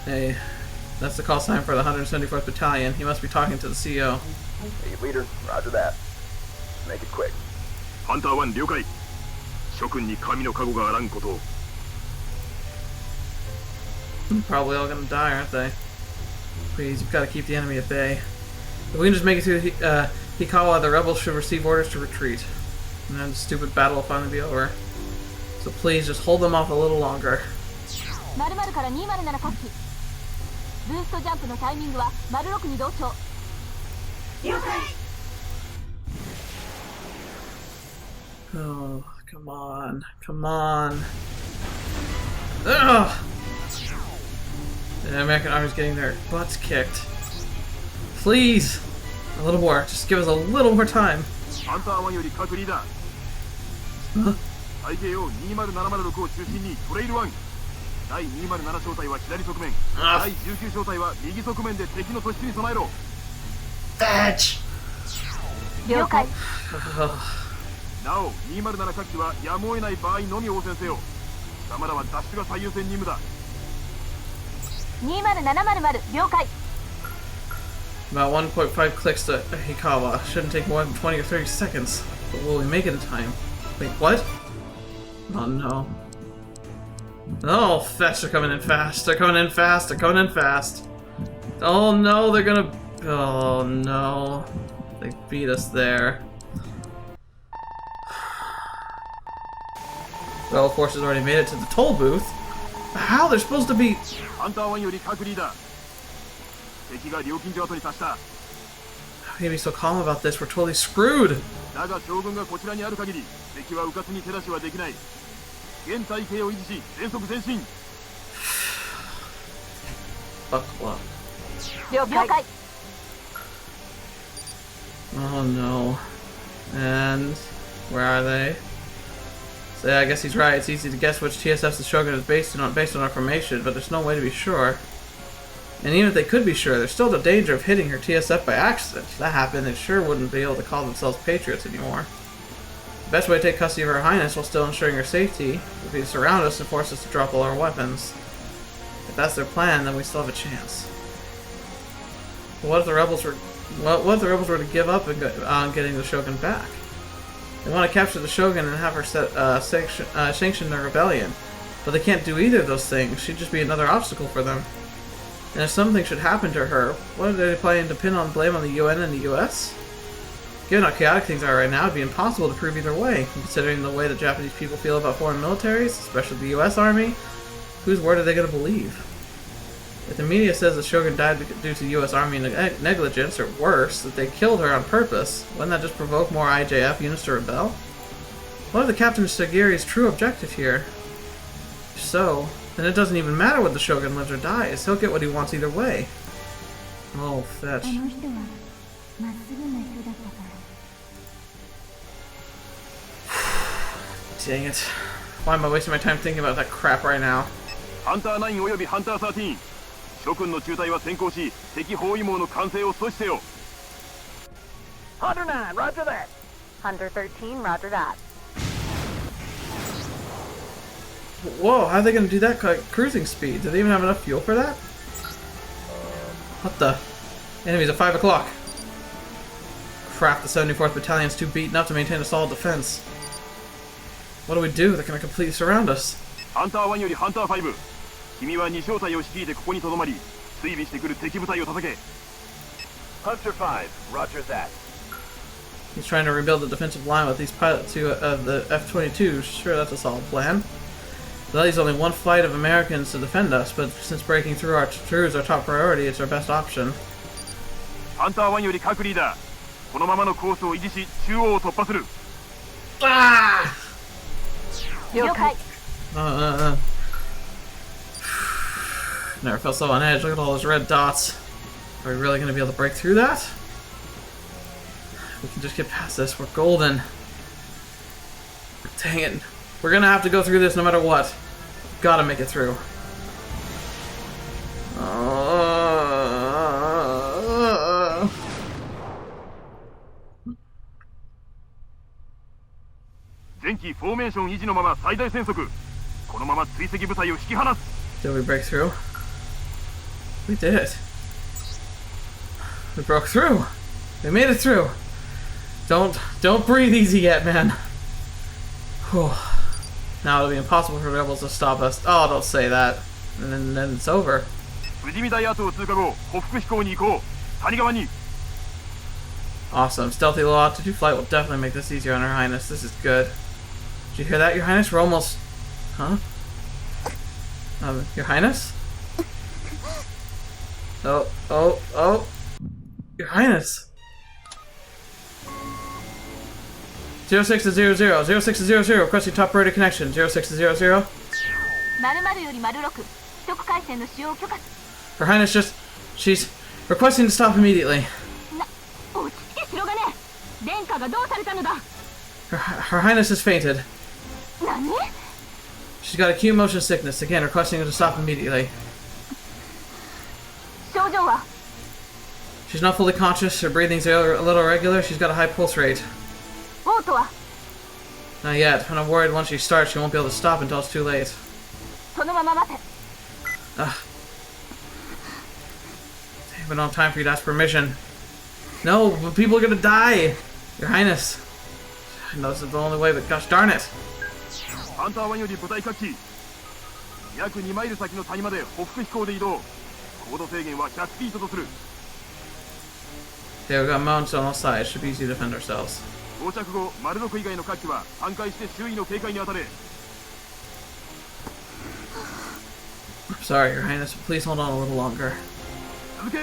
[SPEAKER 1] Hey, that's the call sign for the 174th Battalion. He must be talking to the CEO.
[SPEAKER 7] Hey, leader, roger that. Make it quick.
[SPEAKER 6] ファンター1了解。諸君に神の加護があらんことを。
[SPEAKER 1] Probably all gonna die, aren't they? Please, you've got to keep the enemy at bay. If we can just make it through HIEKAWA, the rebels should receive orders to retreat. And then the stupid battle will finally be over. So please, just hold them off a little longer.
[SPEAKER 5] 〇〇から207各機。ブーストジャンプのタイミングは06に同調。了解。
[SPEAKER 1] Oh, come on. Come on. Ugh! The American army's getting their butts kicked. Please! A little more. Just give us a little more time.
[SPEAKER 6] ファンター1より各リーダー。
[SPEAKER 1] Huh?
[SPEAKER 6] 背景を20706を中心にトレイル1。第207小隊は左側面、
[SPEAKER 1] Ah.
[SPEAKER 6] 第19小隊は右側面で敵の突出に備えろ。
[SPEAKER 1] Fetch!
[SPEAKER 5] 了解。
[SPEAKER 6] なお、207各機はやむを得ない場合のみ応戦せよ。貴様らは脱出が最優先任務だ。
[SPEAKER 5] 20700了解。
[SPEAKER 1] About 1.5 clicks to HIEKAWA. Shouldn't take more than 20 or 30 seconds. But will we make it in time? Wait, what? Oh no. Oh, fetch, they're coming in fast. They're coming in fast. They're coming in fast. Oh no, they're gonna... Oh no. They beat us there. Rebel forces already made it to the toll booth. How? They're supposed to be...
[SPEAKER 6] ハンター1より各リーダー。敵が料金所跡に達した。
[SPEAKER 1] How can you be so calm about this? We're totally screwed.
[SPEAKER 6] だが将軍がこちらにある限り、敵は迂闊に手出しはできない。現体系を維持し、全速前進。
[SPEAKER 1] Buckle up.
[SPEAKER 5] 了解。
[SPEAKER 1] Oh no. And where are they? So yeah, I guess he's right. It's easy to guess which TSF the Shogun is based on our formation, but there's no way to be sure. And even if they could be sure, there's still the danger of hitting her TSF by accident. If that happened, they sure wouldn't be able to call themselves patriots anymore. The best way to take custody of Her Highness while still ensuring her safety would be to surround us and force us to drop all our weapons. If that's their plan, then we still have a chance. But what if the rebels were to give up on getting the Shogun back? They want to capture the Shogun and have her sanction their rebellion, but they can't do either of those things. She'd just be another obstacle for them. And if something should happen to her, what are they planning to pin on blame on the UN and the US? Given how chaotic things are right now, it'd be impossible to prove either way. Considering the way the Japanese people feel about foreign militaries, especially the US Army, whose word are they going to believe? If the media says the Shogun died due to US Army negligence, or worse, that they killed her on purpose, wouldn't that just provoke more IJF units to rebel? What if the Captain Sagiri's true objective here? If so, then it doesn't even matter whether the Shogun lives or dies. He'll get what he wants either way. Oh, fetch. Dang it. Why am I wasting my time thinking about that crap right now?
[SPEAKER 6] ハンター9およびハンター13。諸君の中隊は先行し、敵包囲網の完成を阻止せよ。
[SPEAKER 7] Hunter 9, roger that.
[SPEAKER 5] Hunter 13, roger that.
[SPEAKER 1] Whoa, how are they going to do that cruising speed? Do they even have enough fuel for that? What the? Enemies at 5 o'clock. Crap, the 74th Battalion's too beaten up to maintain a solid defense. What do we do? They're going to completely surround us.
[SPEAKER 6] ハンター1よりハンター5。君は2小隊を率いてここに留まり、追尾してくる敵部隊を叩け。
[SPEAKER 7] Hunter 5, roger that.
[SPEAKER 1] He's trying to rebuild the defensive line with these pilots of the F-22. Sure, that's a solid plan. That leaves only one flight of Americans to defend us, but since breaking through is our top priority, it's our best option.
[SPEAKER 6] ハンター1より各リーダー、このままのコースを維持し、中央を突破する。
[SPEAKER 1] Ah!
[SPEAKER 5] 了解。
[SPEAKER 1] Never felt so on edge. Look at all those red dots. Are we really going to be able to break through that? We can just get past this. We're golden. Dang it. We're going to have to go through this no matter what. Gotta make it through.
[SPEAKER 6] Zenki フォーメーション維持のまま最大戦速。このまま追跡部隊を引き離す。
[SPEAKER 1] Did we break through? We did it. We broke through. We made it through. Don't breathe easy yet, man. Whew. Now it'll be impossible for rebels to stop us. Oh, don't say that. And then it's over.
[SPEAKER 6] 富士見台跡を通過後、北復飛行に行こう。谷川に。
[SPEAKER 1] Awesome. Stealthy low altitude flight will definitely make this easier on Her Highness. This is good. Did you hear that, Your Highness? We're almost... Huh? Your Highness? Oh. Your Highness. 06 to 00. 06 to 00. Requesting top priority connection. 06 to 00.
[SPEAKER 5] ○○より○6。秘匿回線の使用許可。
[SPEAKER 1] Her Highness she's requesting to stop immediately.
[SPEAKER 5] 落ち着け白金。殿下がどうされたのだ。
[SPEAKER 1] Her Highness has fainted.
[SPEAKER 5] 何？
[SPEAKER 1] She's got acute motion sickness. Again, requesting her to stop immediately.
[SPEAKER 5] 症状は
[SPEAKER 1] She's not fully conscious. Her breathing's a little irregular. She's got a high pulse rate.
[SPEAKER 5] 嘔吐は
[SPEAKER 1] Not yet. And I'm worried once she starts, she won't be able to stop until it's too late.
[SPEAKER 5] そのまま待て
[SPEAKER 1] Ugh. We don't have time for you to ask permission. No, but people are gonna die! Your Highness. I know this is the only way, but gosh darn it.
[SPEAKER 6] ハンター1より部隊各機約2マイル先の谷まで北北飛行で移動高度制限は100フィートとする
[SPEAKER 1] Okay, we've got mounts on all sides. Should be easy to defend ourselves.
[SPEAKER 6] 到着後丸6以外の各機は反壊して周囲の警戒に当たれ
[SPEAKER 1] I'm sorry, Your Highness, but please hold on a little longer.
[SPEAKER 6] 続け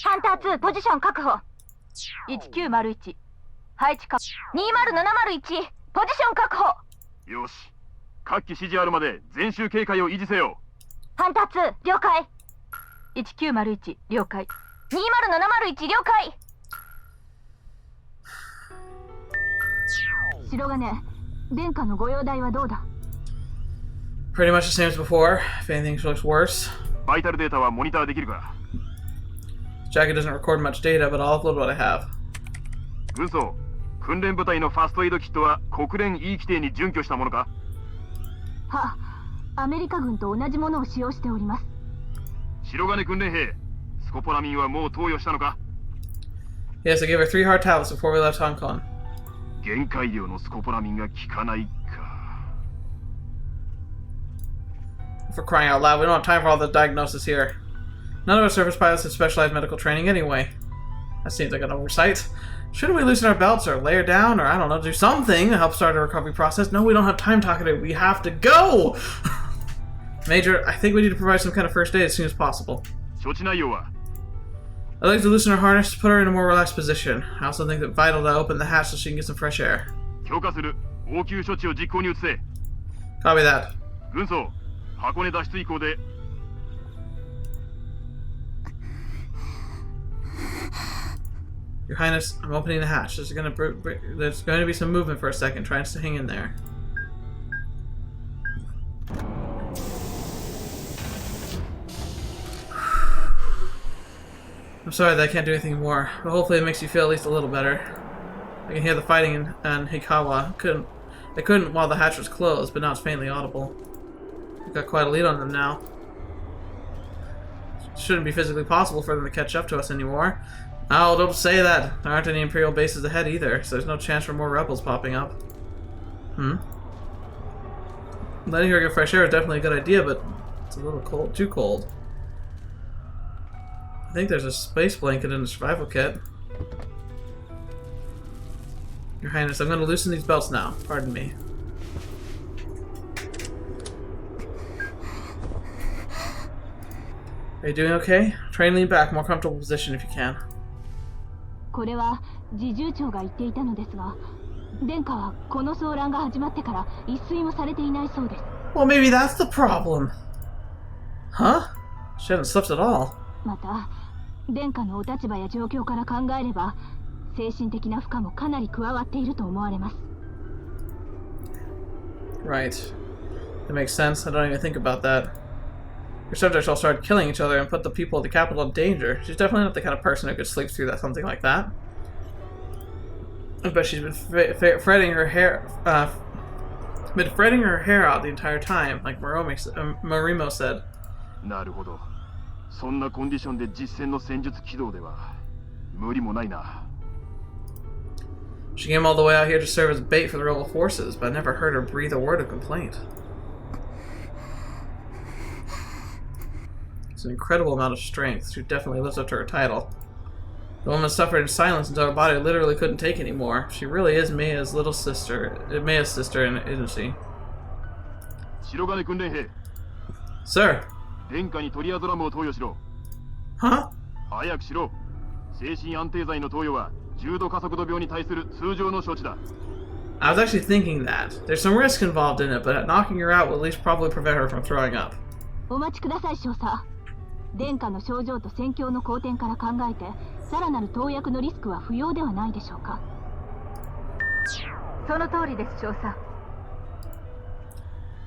[SPEAKER 5] ハンター2ポジション確保1901配置か20701ポジション確保
[SPEAKER 6] よし各機指示あるまで全周警戒を維持せよ
[SPEAKER 5] ハンター2了解1901了解20701了解白金殿下の御用代はどうだ
[SPEAKER 1] Pretty much the same as before. If anything looks worse.
[SPEAKER 6] バイタルデータはモニターできるか
[SPEAKER 1] Jacket doesn't record much data, but I'll upload what I have.
[SPEAKER 6] 軍曹訓練部隊のファストエイドキットは国連 E 規定に準拠したものか
[SPEAKER 5] はアメリカ軍と同じものを使用しております
[SPEAKER 6] 白金訓練兵スコポラミンはもう投与したのか
[SPEAKER 1] Yes, I gave her 3 hard tablets before we left Hong Kong.
[SPEAKER 6] 限界量のスコポラミンが効かないか
[SPEAKER 1] For crying out loud, we don't have time for all the diagnosis here. None of our surface pilots have specialized medical training anyway. That seems like an oversight. Shouldn't we loosen our belts or lay her down or, I don't know, do something to help start a recovery process? No, we don't have time talking to her. We have to go! Major, I think we need to provide some kind of first aid as soon as possible.
[SPEAKER 6] 処置内容は
[SPEAKER 1] I'd like to loosen her harness to put her in a more relaxed position. I also think that vital to open the hatch so she can get some fresh air.
[SPEAKER 6] 強化する応急処置を実行に移せ
[SPEAKER 1] Copy that.
[SPEAKER 6] 軍曹箱根脱出以降で
[SPEAKER 1] Your Highness, I'm opening the hatch. There's going to be some movement for a second. Try to hang in there. I'm sorry that I can't do anything more, but hopefully it makes you feel at least a little better. I can hear the fighting in HIEKAWA. I couldn't while the hatch was closed, but now it's faintly audible. We've got quite a lead on them now. It shouldn't be physically possible for them to catch up to us anymore. Oh, don't say that. There aren't any Imperial bases ahead either, so there's no chance for more rebels popping up. Letting her get fresh air is definitely a good idea, but it's a little cold. Too cold. I think there's a space blanket in the survival kit. Your Highness, I'm going to loosen these belts now. Pardon me. Are you doing okay? Try and lean back, more comfortable position if you can.
[SPEAKER 5] これは侍従長が言っていたのですが殿下はこの騒乱が始まってから一睡もされていないそうです
[SPEAKER 1] Well, maybe that's the problem. Huh? She hasn't slept at all.
[SPEAKER 5] また殿下のお立場や状況から考えれば精神的な負荷もかなり加わっていると思われます
[SPEAKER 1] Right. That makes sense. I don't even think about that. Your subjects all started killing each other and put the people of the capital in danger. She's definitely not the kind of person who could sleep through that, something like that. I bet she's been fretting her hair out the entire time, like Morimo said.
[SPEAKER 6] なるほどそんなコンディションで実戦の戦術起動では無理もないな
[SPEAKER 1] She came all the way out here to serve as bait for the rebel forces, but I never heard her breathe a word of complaint. It's an incredible amount of strength. She definitely lives up to her title. The woman suffered in silence until her body literally couldn't take anymore. She really is Meia's sister, isn't she?
[SPEAKER 6] 白金訓練兵
[SPEAKER 1] Sir.
[SPEAKER 6] 殿下にトリアゾラムを投与しろ
[SPEAKER 1] Huh?
[SPEAKER 6] 早くしろ精神安定剤の投与は重度加速度病に対する通常の処置だ
[SPEAKER 1] I was actually thinking that. There's some risk involved in it, but knocking her out will at least probably prevent her from throwing up.
[SPEAKER 5] お待ちください少佐殿下の症状と戦況の好転から考えてさらなる投薬のリスクは不要ではないでしょうかその通りです少佐。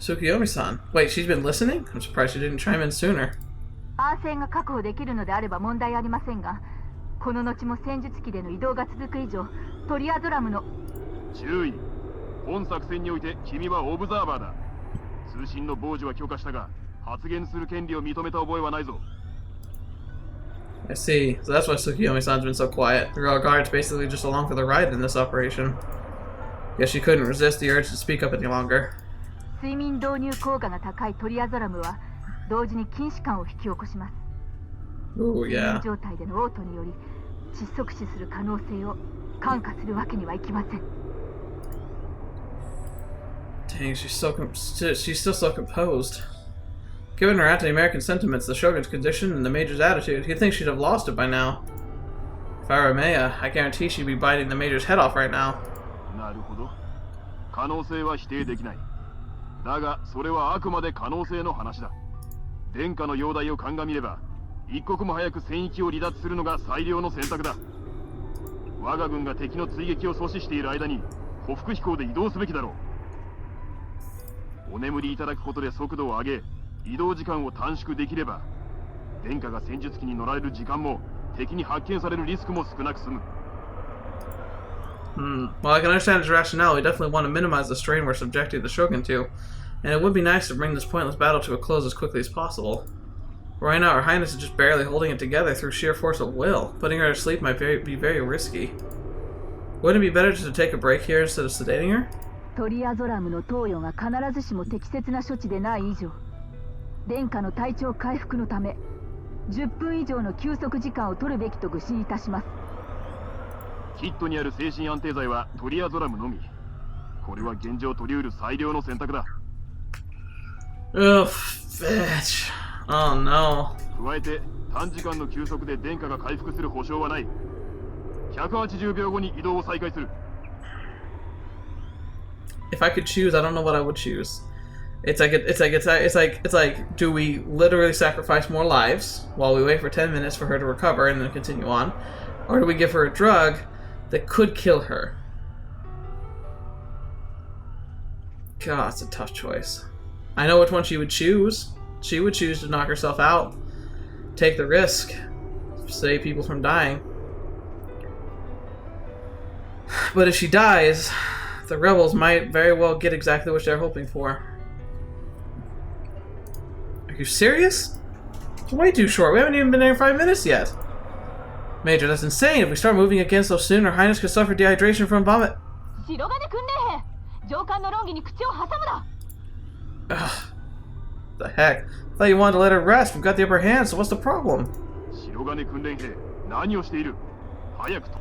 [SPEAKER 1] Tsukuyomi-san. Wait, she's been listening? I'm surprised she didn't chime in sooner.
[SPEAKER 5] 安静が確保できるのであれば問題ありませんが、この後も戦術機での移動が続く以上、トリアドラムの
[SPEAKER 6] 注意。本作戦において君はオブザーバーだ。通信の傍受は許可したが、発言する権利を認めた覚えはないぞ。
[SPEAKER 1] I see. So that's why Tsukuyomi-san's been so quiet. The royal guard's basically just along for the ride in this operation. Guess she couldn't resist the urge to speak up any longer.
[SPEAKER 5] 睡眠導入効果が高いトリアドラムは同時に筋弛緩を引き起こします。
[SPEAKER 1] Ooh,
[SPEAKER 5] 睡
[SPEAKER 1] yeah.
[SPEAKER 5] 眠状態での嘔吐により窒息死する可能性を看過するわけにはいきません。
[SPEAKER 1] Dang, she's still so composed. Given her anti-American sentiments, the Shogun's condition, and the Major's attitude, you'd think she'd have lost it by now. If I were Maya, I guarantee she'd be biting the Major's head off right now.
[SPEAKER 6] なるほど。可能性は否定できない。だが、それはあくまで可能性の話だ。殿下の容体を鑑みれば、一刻も早く戦域を離脱するのが最良の選択だ。我が軍が敵の追撃を阻止している間に、歩幅飛行で移動すべきだろう。お眠りいただくことで速度を上げ、移動時間を短縮できれば、殿下が戦術機に乗られる時間も、敵に発見されるリスクも少なく済む。
[SPEAKER 1] Well, I can understand his rationale. We definitely want to minimize the strain we're subjecting the Shogun to, and it would be nice to bring this pointless battle to a close as quickly as possible. Right now, Her Highness is just barely holding it together through sheer force of will. Putting her to sleep might be very risky. Wouldn't it be better just to take a break here instead of sedating her?
[SPEAKER 5] トリアゾラムの投与が必ずしも適切な処置でない以上、殿下の体調回復のため10分以上の休息時間を取るべきと愚信いたします。
[SPEAKER 6] キットにある精神安定剤はトリアゾラムのみ。これは現状取り得る最良の選択だ。
[SPEAKER 1] Ugh, bitch. Oh no.
[SPEAKER 6] 加えて短時間の休息で殿下が回復する保証はない。180秒後に移動を再開する。
[SPEAKER 1] If I could choose, I don't know what I would choose. It's like, do we literally sacrifice more lives while we wait for 10 minutes for her to recover and then continue on? Or do we give her a drug that could kill her? God, it's a tough choice. I know which one she would choose. She would choose to knock herself out, take the risk, save people from dying. But if she dies, the rebels might very well get exactly what they're hoping for. Are you serious? It's way too short. We haven't even been there 5 minutes yet. Major, that's insane. If we start moving again so soon, Her Highness could suffer dehydration from vomit.
[SPEAKER 5] 白金訓練兵、上官の論議に口を挟むな。
[SPEAKER 1] Ugh. The heck? I thought you wanted to let her rest. We've got the upper hand, so what's the problem?
[SPEAKER 6] 白金訓練兵、何をしている？早くと。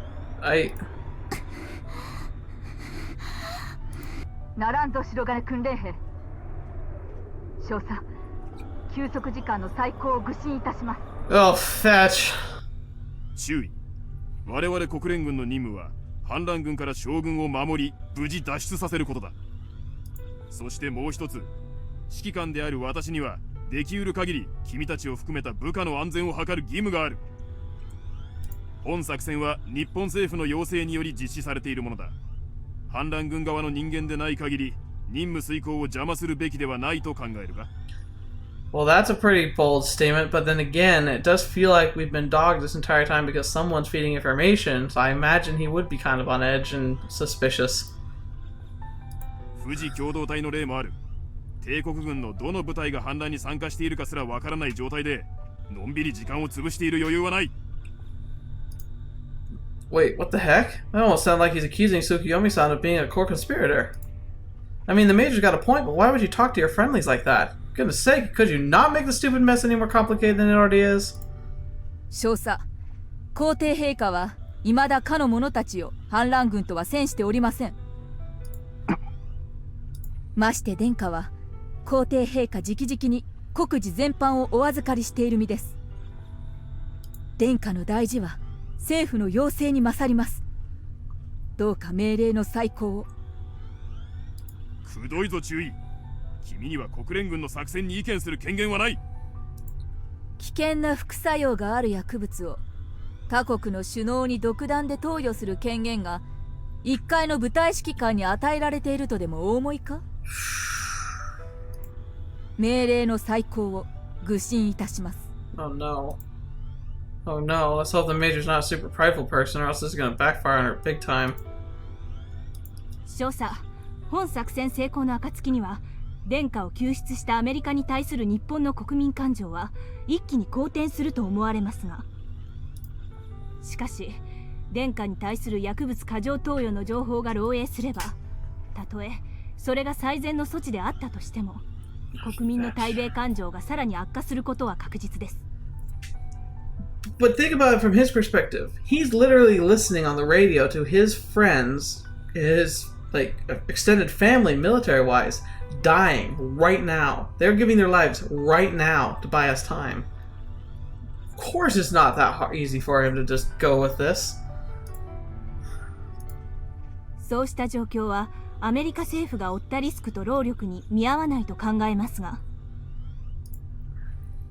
[SPEAKER 5] ならんぞ白金訓練兵。少佐、休息時間の再考を愚信いたします。
[SPEAKER 1] Oh, fetch.
[SPEAKER 6] 注意。我々国連軍の任務は反乱軍から将軍を守り無事脱出させることだ。そしてもう一つ、指揮官である私にはできうる限り君たちを含めた部下の安全を図る義務がある。本作戦は日本政府の要請により実施されているものだ。反乱軍側の人間でない限り任務遂行を邪魔するべきではないと考えるか。
[SPEAKER 1] Well, that's a pretty bold statement, but then again, it does feel like we've been dogged this entire time because someone's feeding information, so I imagine he would be kind of on edge and suspicious.
[SPEAKER 6] 富士共同体の例もある。帝国軍のどの部隊が反乱に参加しているかすらわからない状態で、のんびり時間を潰している余裕はない。
[SPEAKER 1] Wait, what the heck? That almost sounds like he's accusing Tsukuyomi-san of being a core conspirator. I mean, the Major's got a point, but why would you talk to your friendlies like that? For goodness sake, could you not make the stupid mess any more complicated than it already is?
[SPEAKER 5] 少佐、皇帝陛下は未だかの者たちを反乱軍とは戦しておりません。まして殿下は皇帝陛下直々に国事全般をお預かりしている身です。殿下の大事は政府の要請に勝ります。どうか命令の再考を。
[SPEAKER 6] くどいぞ注意。君には国連軍の作戦に意見する権限はない。
[SPEAKER 5] 危険な副作用がある薬物を他国の首脳に独断で投与する権限が1階の部隊指揮官に与えられているとでもお思いか？命令の再考を愚信いたします。
[SPEAKER 1] Oh no. Oh no, let's hope the Major's not a super prideful person or else this is gonna backfire on her big time.
[SPEAKER 2] 少佐、本作戦成功の暁には殿下を救出したアメリカに対する日本の国民感情は一気に好転すると思われますが、しかし殿下に対する薬物過剰投与の情報が漏洩すれば、たとえそれが最善の措置であったとしても国民の対米感情がさらに悪化することは確実です。
[SPEAKER 1] But think about it from his perspective. He's literally listening on the radio to his friends, his like extended family, military-wise, dying right now. They're giving their lives right now to buy us time. Of course, it's not that easy for him to just go with this.
[SPEAKER 2] そうした状況はアメリカ政府が負ったリスクと労力に見合わないと考えますが。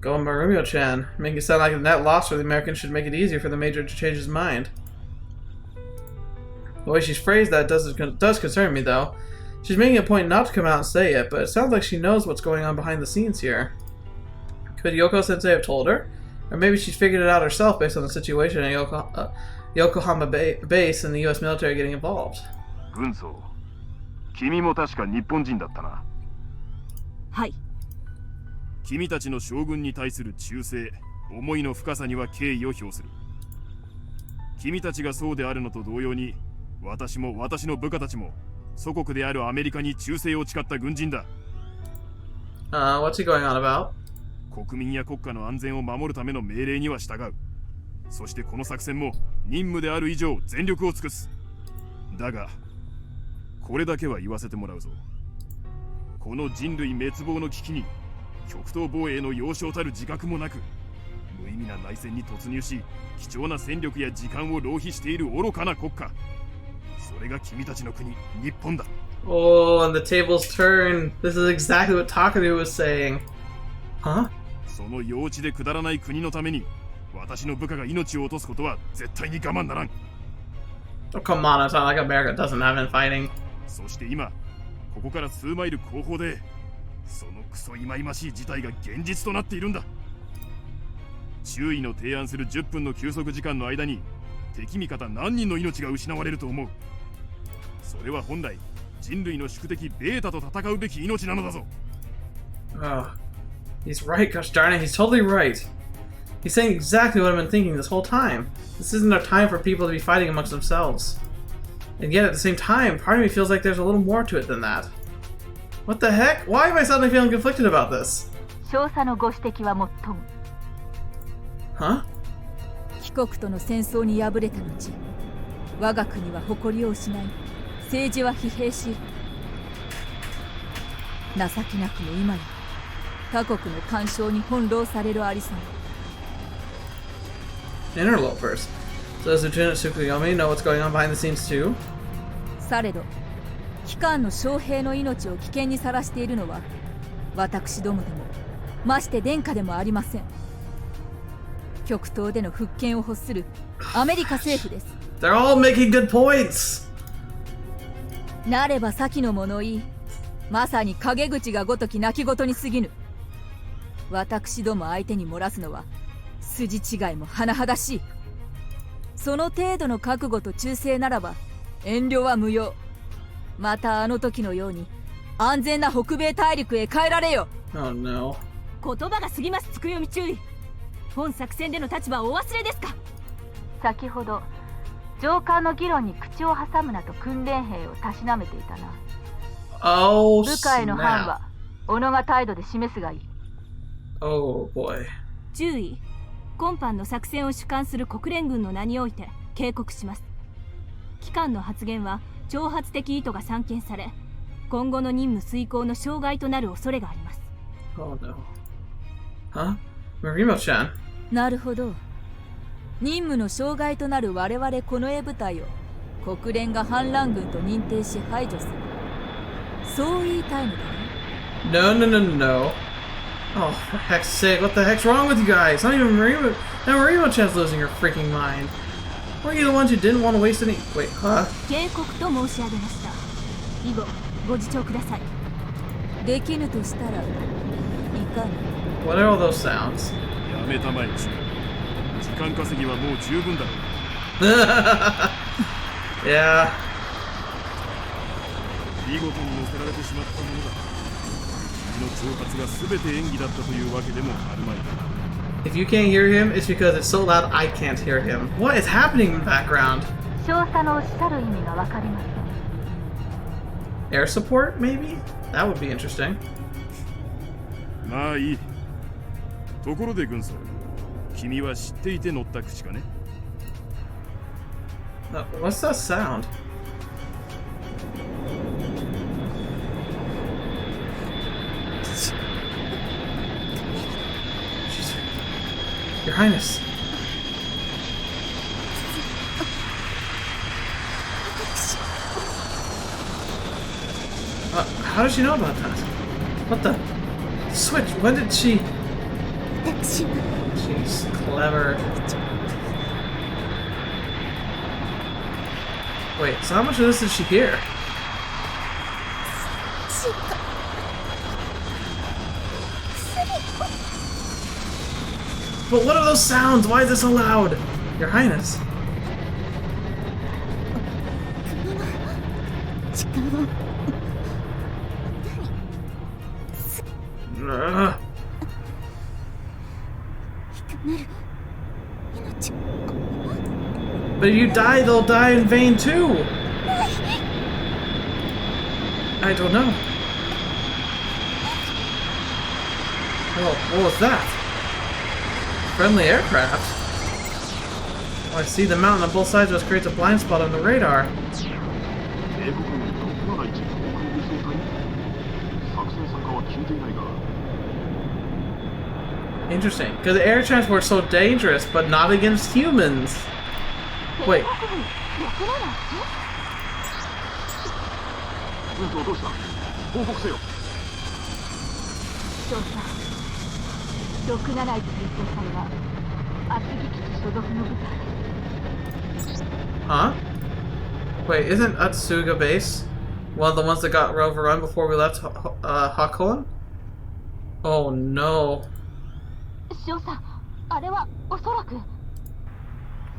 [SPEAKER 1] Go on Marumio-chan. Make it sound like a net loss for the Americans should make it easier for the Major to change his mind. The way she's phrased that does concern me, though. She's making a point not to come out and say it, but it sounds like she knows what's going on behind the scenes here. Could Yoko-sensei have told her? Or maybe she's figured it out herself based on the situation at Yokohama base and the U.S. military getting involved.
[SPEAKER 6] 軍曹、君も確か日本人だったな。
[SPEAKER 2] はい。
[SPEAKER 8] 君たちの将軍に対する忠誠、思いの深さには敬意を表する。君たちがそうであるのと同様に、私も私の部下たちも祖国であるアメリカに忠誠を誓った軍人だ。
[SPEAKER 1] What's he going on about?
[SPEAKER 8] 国民や国家の安全を守るための命令には従う。そしてこの作戦も任務である以上全力を尽くす。だが、これだけは言わせてもらうぞ。この人類滅亡の危機に極東防衛の要衝たる自覚もなく、無意味な内戦に突入し、貴重な戦力や時間を浪費している愚かな国家。それが君たちの国、日本だ。
[SPEAKER 1] Oh, and the tables turn. This is exactly what Takaru was saying. Huh?
[SPEAKER 8] その幼稚でくだらない国のために、私の部下が命を落とすことは絶対に我慢ならん。
[SPEAKER 1] Oh, come on, it's not like America doesn't have been fighting.
[SPEAKER 8] そして今、ここから数マイル後方で、そのクソ忌々しい事態が現実となっているんだ。周囲の提案する10分の休息時間の間に、敵味方何人の命が失われると思う。それは本来、人類の宿敵ベータと戦うべき命なのだぞ。
[SPEAKER 1] Oh, he's right, gosh darn it, he's totally right. He's saying exactly what I've been thinking this whole time. This isn't a time for people to be fighting amongst themselves. And yet at the same time, part of me feels like there's a little more to it than that. What the heck? Why am I suddenly feeling conflicted about this?
[SPEAKER 5] 少佐のご指摘はもっとも。
[SPEAKER 1] Huh?
[SPEAKER 5] 貴国との戦争に敗れた後、我が国は誇りを失い、政治は疲弊し、情けなくも今や他国の干渉に翻弄されるありさま。
[SPEAKER 1] Interlopers. So does Lieutenant Tsukuyomi know what's going on behind the scenes too?
[SPEAKER 5] されど、機関の将兵の命を危険にさらしているのは、私どもでも、まして殿下でもありません。極東での復権を欲するアメリカ政府です。
[SPEAKER 1] They're all making good points!
[SPEAKER 5] なれば先の物言い、まさに陰口がごとき泣き言に過ぎぬ。私ども相手に漏らすのは、筋違いも甚だしい。その程度の覚悟と忠誠ならば、遠慮は無用。またあの時のように、安全な北米大陸へ帰られよ。
[SPEAKER 1] Oh no.
[SPEAKER 2] 言葉が過ぎます、つくよみ注意。本作戦での立場をお忘れですか？
[SPEAKER 5] 先ほど上官の議論に口を挟むなと訓練兵をたしなめていたな。
[SPEAKER 1] Oh,
[SPEAKER 5] 部下への範は己が態度で示すがいい。
[SPEAKER 1] Oh boy.
[SPEAKER 2] 注意。今般の作戦を主管する国連軍の名において警告します。機関の発言は挑発的意図が散見され、今後の任務遂行の障害となる恐れがあります。
[SPEAKER 1] Oh no. Huh? Marimo-chan?
[SPEAKER 5] なるほど。任務の障害となる我々近衛部隊を国連が反乱軍と認定し排除する。そう言いたいのだね。
[SPEAKER 1] No, no, no, no, no. Oh, for heck's sake, what the heck's wrong with you guys? Not even Marimo-chan's losing her freaking mind. Weren't you the ones who didn't want to waste any? Wait, huh?
[SPEAKER 2] 警告と申し上げました。以後ご自重ください。
[SPEAKER 5] できぬとしたらいかに。
[SPEAKER 1] What are all those sounds?
[SPEAKER 8] やめたまえしろ。時間稼ぎはもう十分だろう。
[SPEAKER 1] Yeah.
[SPEAKER 8] 見事に乗せられてしまったものだ。君の挑発が全て演技だったというわけでもあるまい。
[SPEAKER 1] If you can't hear him, it's because it's so loud I can't hear him. What is happening in the background?
[SPEAKER 2] 少佐のおっしゃる意味がわかりません。
[SPEAKER 1] Air support, maybe? That would be interesting.
[SPEAKER 8] まあいい。ところで軍曹、君は知っていて乗った口かね。
[SPEAKER 1] What's that sound? Your Highness. How does she know about that? What the? Switch, when did she... She's clever. Wait, so how much of this did she hear? But what are those sounds? Why is this so loud? Your Highness. Ugh. But if you die, they'll die in vain too. I don't know. Oh, what was that? Friendly aircraft? Oh, I see the mountain on both sides of us creates a blind spot on the radar. Interesting, because the air transport's so dangerous, but not against humans. Wait.
[SPEAKER 2] 671という総裁は厚木基地所属の部隊。
[SPEAKER 1] Huh? Wait, isn't Atsuga base one of the ones that got overrun before we left HIEKAWA? Oh no.
[SPEAKER 2] 少佐、あれはおそらく。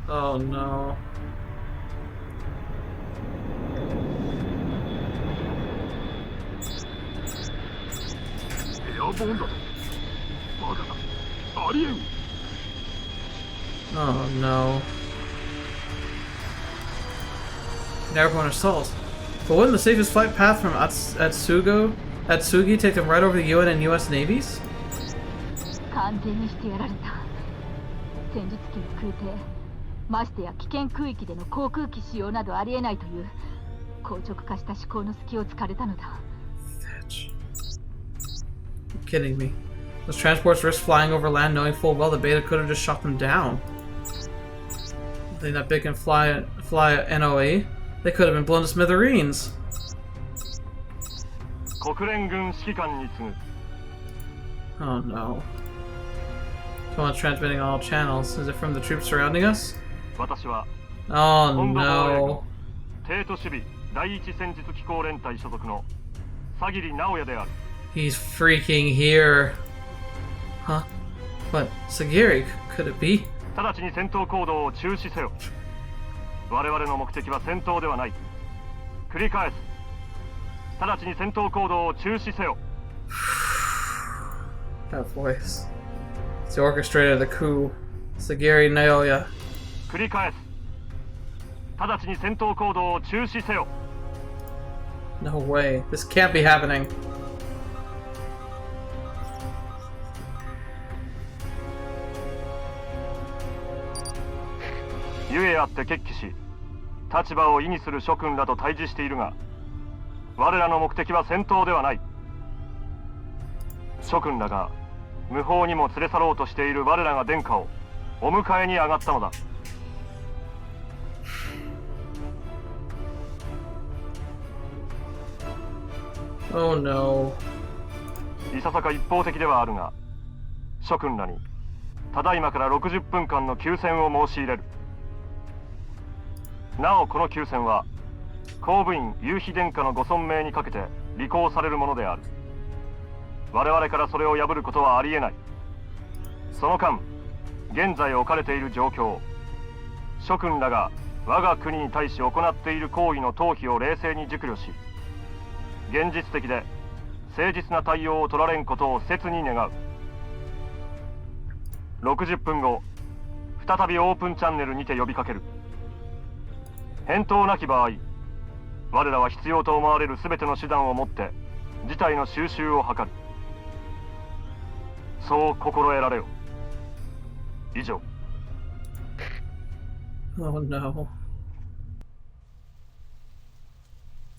[SPEAKER 1] Oh no. Oh no. Airborne assault. But wouldn't the safest flight path from Atsugi take them right over the UN and US navies?
[SPEAKER 2] 完全にしてやられた。戦術機の空挺、ましてや危険区域での航空機使用などありえないという硬直化した思考の隙を突かれたのだ。
[SPEAKER 1] You're kidding me. Those transports risk flying over land knowing full well the beta could have just shot them down. They that big can fly NOA. They could have been blown to smithereens.
[SPEAKER 6] 国連軍指揮官に次ぐ。
[SPEAKER 1] Oh no. Someone's transmitting all channels. Is it from the troops surrounding us?
[SPEAKER 6] 私は
[SPEAKER 1] Oh
[SPEAKER 6] 本土防衛
[SPEAKER 1] no.
[SPEAKER 6] 軍帝都守備第一戦術機構連隊所属の佐桐直也である。
[SPEAKER 1] He's freaking here. Huh? What? Sagiri? Could it be?
[SPEAKER 6] 直ちに戦闘行動を中止せよ。我々の目的は戦闘ではない。繰り返す。直ちに戦闘行動を中止せよ。
[SPEAKER 1] That voice. It's the orchestrator of the coup. Sagiri Naoya.
[SPEAKER 6] 繰り返す。直ちに戦闘行動を中止せよ。
[SPEAKER 1] No way. This can't be happening.
[SPEAKER 6] ゆえあって決起し、立場を意にする諸君らと対峙しているが、我らの目的は戦闘ではない。諸君らが無法にも連れ去ろうとしている我らが殿下をお迎えに上がったのだ。
[SPEAKER 1] Oh no.
[SPEAKER 6] いささか一方的ではあるが、諸君らにただいまから60分間の休戦を申し入れる。
[SPEAKER 9] なおこの休戦は後部員夕日殿下のご尊命にかけて履行されるものである。我々からそれを破ることはありえない。その間現在置かれている状況、諸君らが我が国に対し行っている行為の逃避を冷静に熟慮し、現実的で誠実な対応を取られんことを切に願う。60分後、再びオープンチャンネルにて呼びかける。返答なき場合、我らは必要と思われる全ての手段をもって事態の収拾を図る。そう心得られよ。以上。
[SPEAKER 1] Oh no.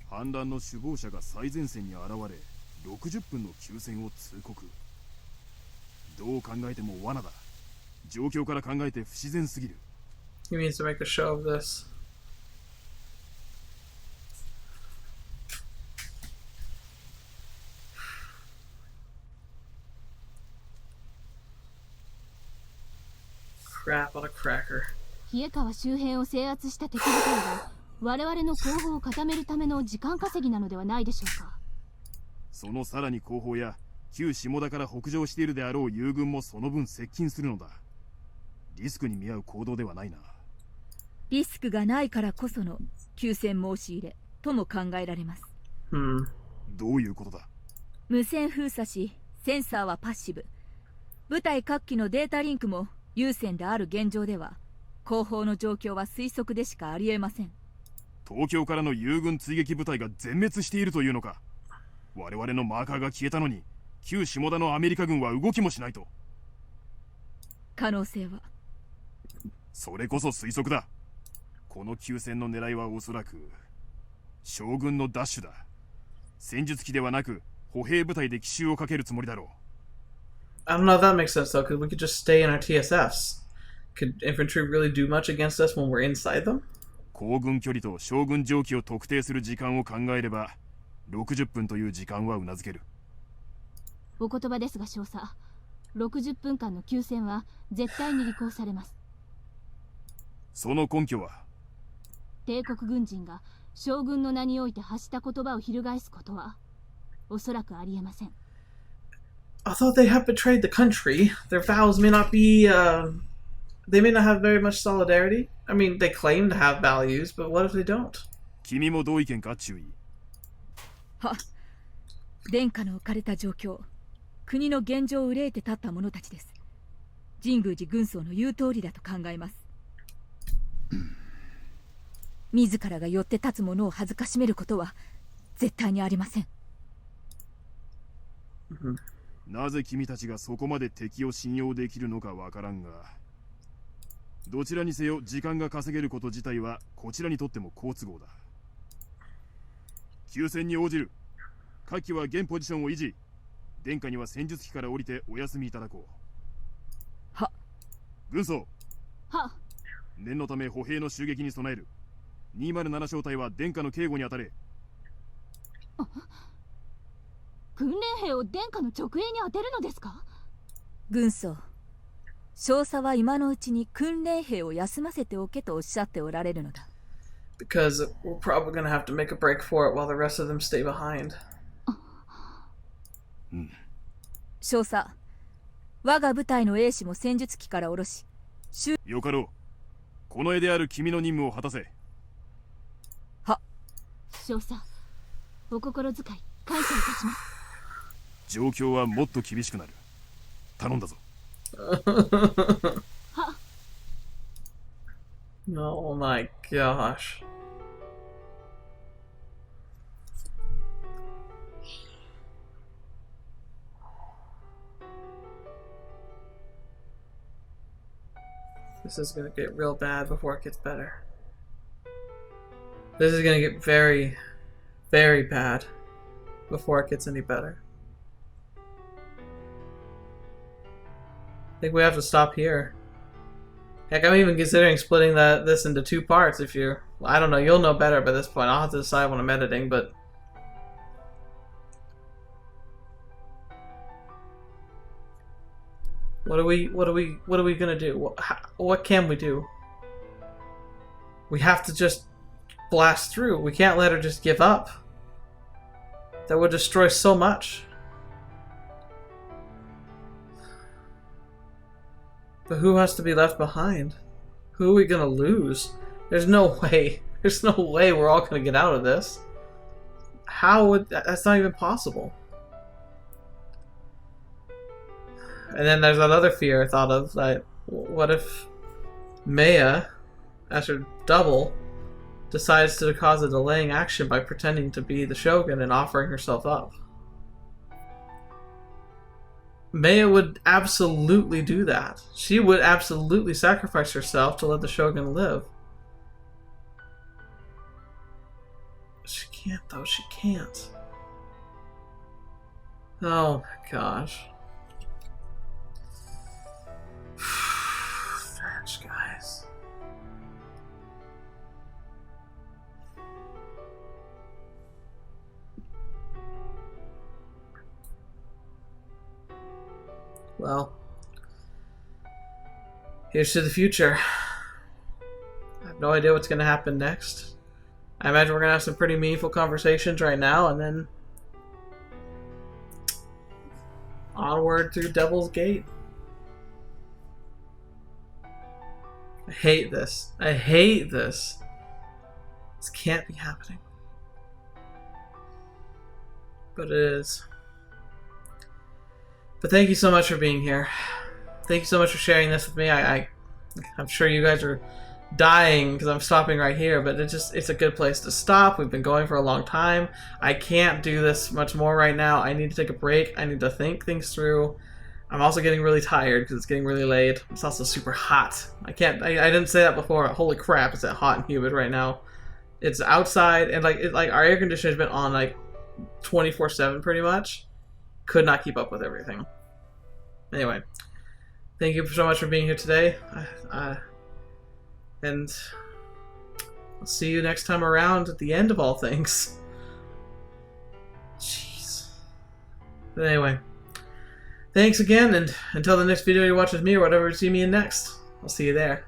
[SPEAKER 8] 反乱の首謀者が最前線に現れ、60分の休戦を通告。どう考えても罠だ。状況から考えて不自然すぎる。
[SPEAKER 1] He needs to make a show of this. Crap on a cracker.
[SPEAKER 10] 冷川周辺を制圧した敵部隊は我々の後方を固めるための時間稼ぎなのではないでしょうか。
[SPEAKER 8] そのさらに後方や旧下田から北上しているであろう友軍もその分接近するのだ。リスクに見合う行動ではないな。
[SPEAKER 5] リスクがないからこその休戦申し入れとも考えられます。
[SPEAKER 8] どういうことだ。
[SPEAKER 5] 無線封鎖し、センサーはパッシブ。部隊各機のデータリンクも有線である現状では、後方の状況は推測でしかありえません。
[SPEAKER 8] 東京からの友軍追撃部隊が全滅しているというのか。我々のマーカーが消えたのに旧下田のアメリカ軍は動きもしないと。
[SPEAKER 5] 可能性は。
[SPEAKER 8] それこそ推測だ。この休戦の狙いはおそらく将軍のダッシュだ。戦術機ではなく歩兵部隊で奇襲をかけるつもりだろう。
[SPEAKER 1] I don't know if that makes sense though, because we could just stay in our TSFs. Could infantry really do much against us when we're inside them?
[SPEAKER 8] 行軍距離と将軍上記を特定する時間を考えれば60分という時間はうなずける。
[SPEAKER 10] お言葉ですが少佐、60分間の休戦は絶対に履行されます。
[SPEAKER 8] その根拠は。
[SPEAKER 10] 帝国軍人が将軍の名において発した言葉を翻すことはおそらくありえません。
[SPEAKER 1] Although they have betrayed the country, their vows may not be, they may not have very much solidarity. I mean, they claim to have values, but what if they don't?
[SPEAKER 8] 君も同意見か、注意。
[SPEAKER 5] は、殿下の置かれた状況、国の現状を憂えて立った者たちです。神宮寺軍曹の言う通りだと考えます。自らが寄って立つ者を恥ずかしめることは絶対にありません。
[SPEAKER 8] なぜ君たちがそこまで敵を信用できるのかわからんが、どちらにせよ時間が稼げること自体はこちらにとっても好都合だ。休戦に応じる。各機は現ポジションを維持。殿下には戦術機から降りてお休みいただこう。
[SPEAKER 5] は。
[SPEAKER 8] 軍曹。
[SPEAKER 10] は。
[SPEAKER 8] 念のため歩兵の襲撃に備える。207小隊は殿下の警護に当たれ。
[SPEAKER 10] 訓練兵を殿下の直営に当てるのですか。
[SPEAKER 5] 軍曹、少佐は今のうちに訓練兵を休ませておけとおっしゃっておられるのだ。
[SPEAKER 1] Because we're probably going to have to make a break for it while the rest of them stay behind.
[SPEAKER 5] 少佐、我が部隊の兵士も戦術機から下ろし、
[SPEAKER 8] よかろう。この絵である君の任務を果たせ。
[SPEAKER 5] は。
[SPEAKER 10] 少佐、お心遣い感謝いたします。
[SPEAKER 8] 状況はもっと厳しくなる。頼んだぞ。
[SPEAKER 10] は。
[SPEAKER 1] Oh my gosh. This is gonna get real bad before it gets better. This is gonna get very, very bad before it gets any better. I think we have to stop here. Heck, I'm even considering splitting this into 2 parts if you're... I don't know, you'll know better by this point. I'll have to decide when I'm editing, but... What are we gonna do? What can we do? We have to just blast through. We can't let her just give up. That would destroy so much. But who has to be left behind? Who are we gonna lose? There's no way. There's no way we're all gonna get out of this. How would that's not even possible. And then there's that other fear I thought of, like, what if Maya, as her double, decides to cause a delaying action by pretending to be the Shogun and offering herself up? Maya would absolutely do that. She would absolutely sacrifice herself to let the Shogun live. She can't, though. She can't. Oh my gosh. French guys. Well, here's to the future. I have no idea what's going to happen next. I imagine we're going to have some pretty meaningful conversations right now, and then onward through Devil's Gate. I hate this. I hate this. This can't be happening. But it is. But thank you so much for being here. Thank you so much for sharing this with me. I'm sure you guys are dying because I'm stopping right here, but it's a good place to stop. We've been going for a long time. I can't do this much more right now. I need to take a break. I need to think things through. I'm also getting really tired because it's getting really late. It's also super hot. I didn't say that before. Holy crap, it's that hot and humid right now. It's outside, and like our air conditioner's been on like 24/7 pretty much. Could not keep up with everything. Anyway, thank you so much for being here today. And I'll see you next time around at the end of all things. Jeez. But anyway, thanks again, and until the next video you watch with me or whatever you see me in next, I'll see you there.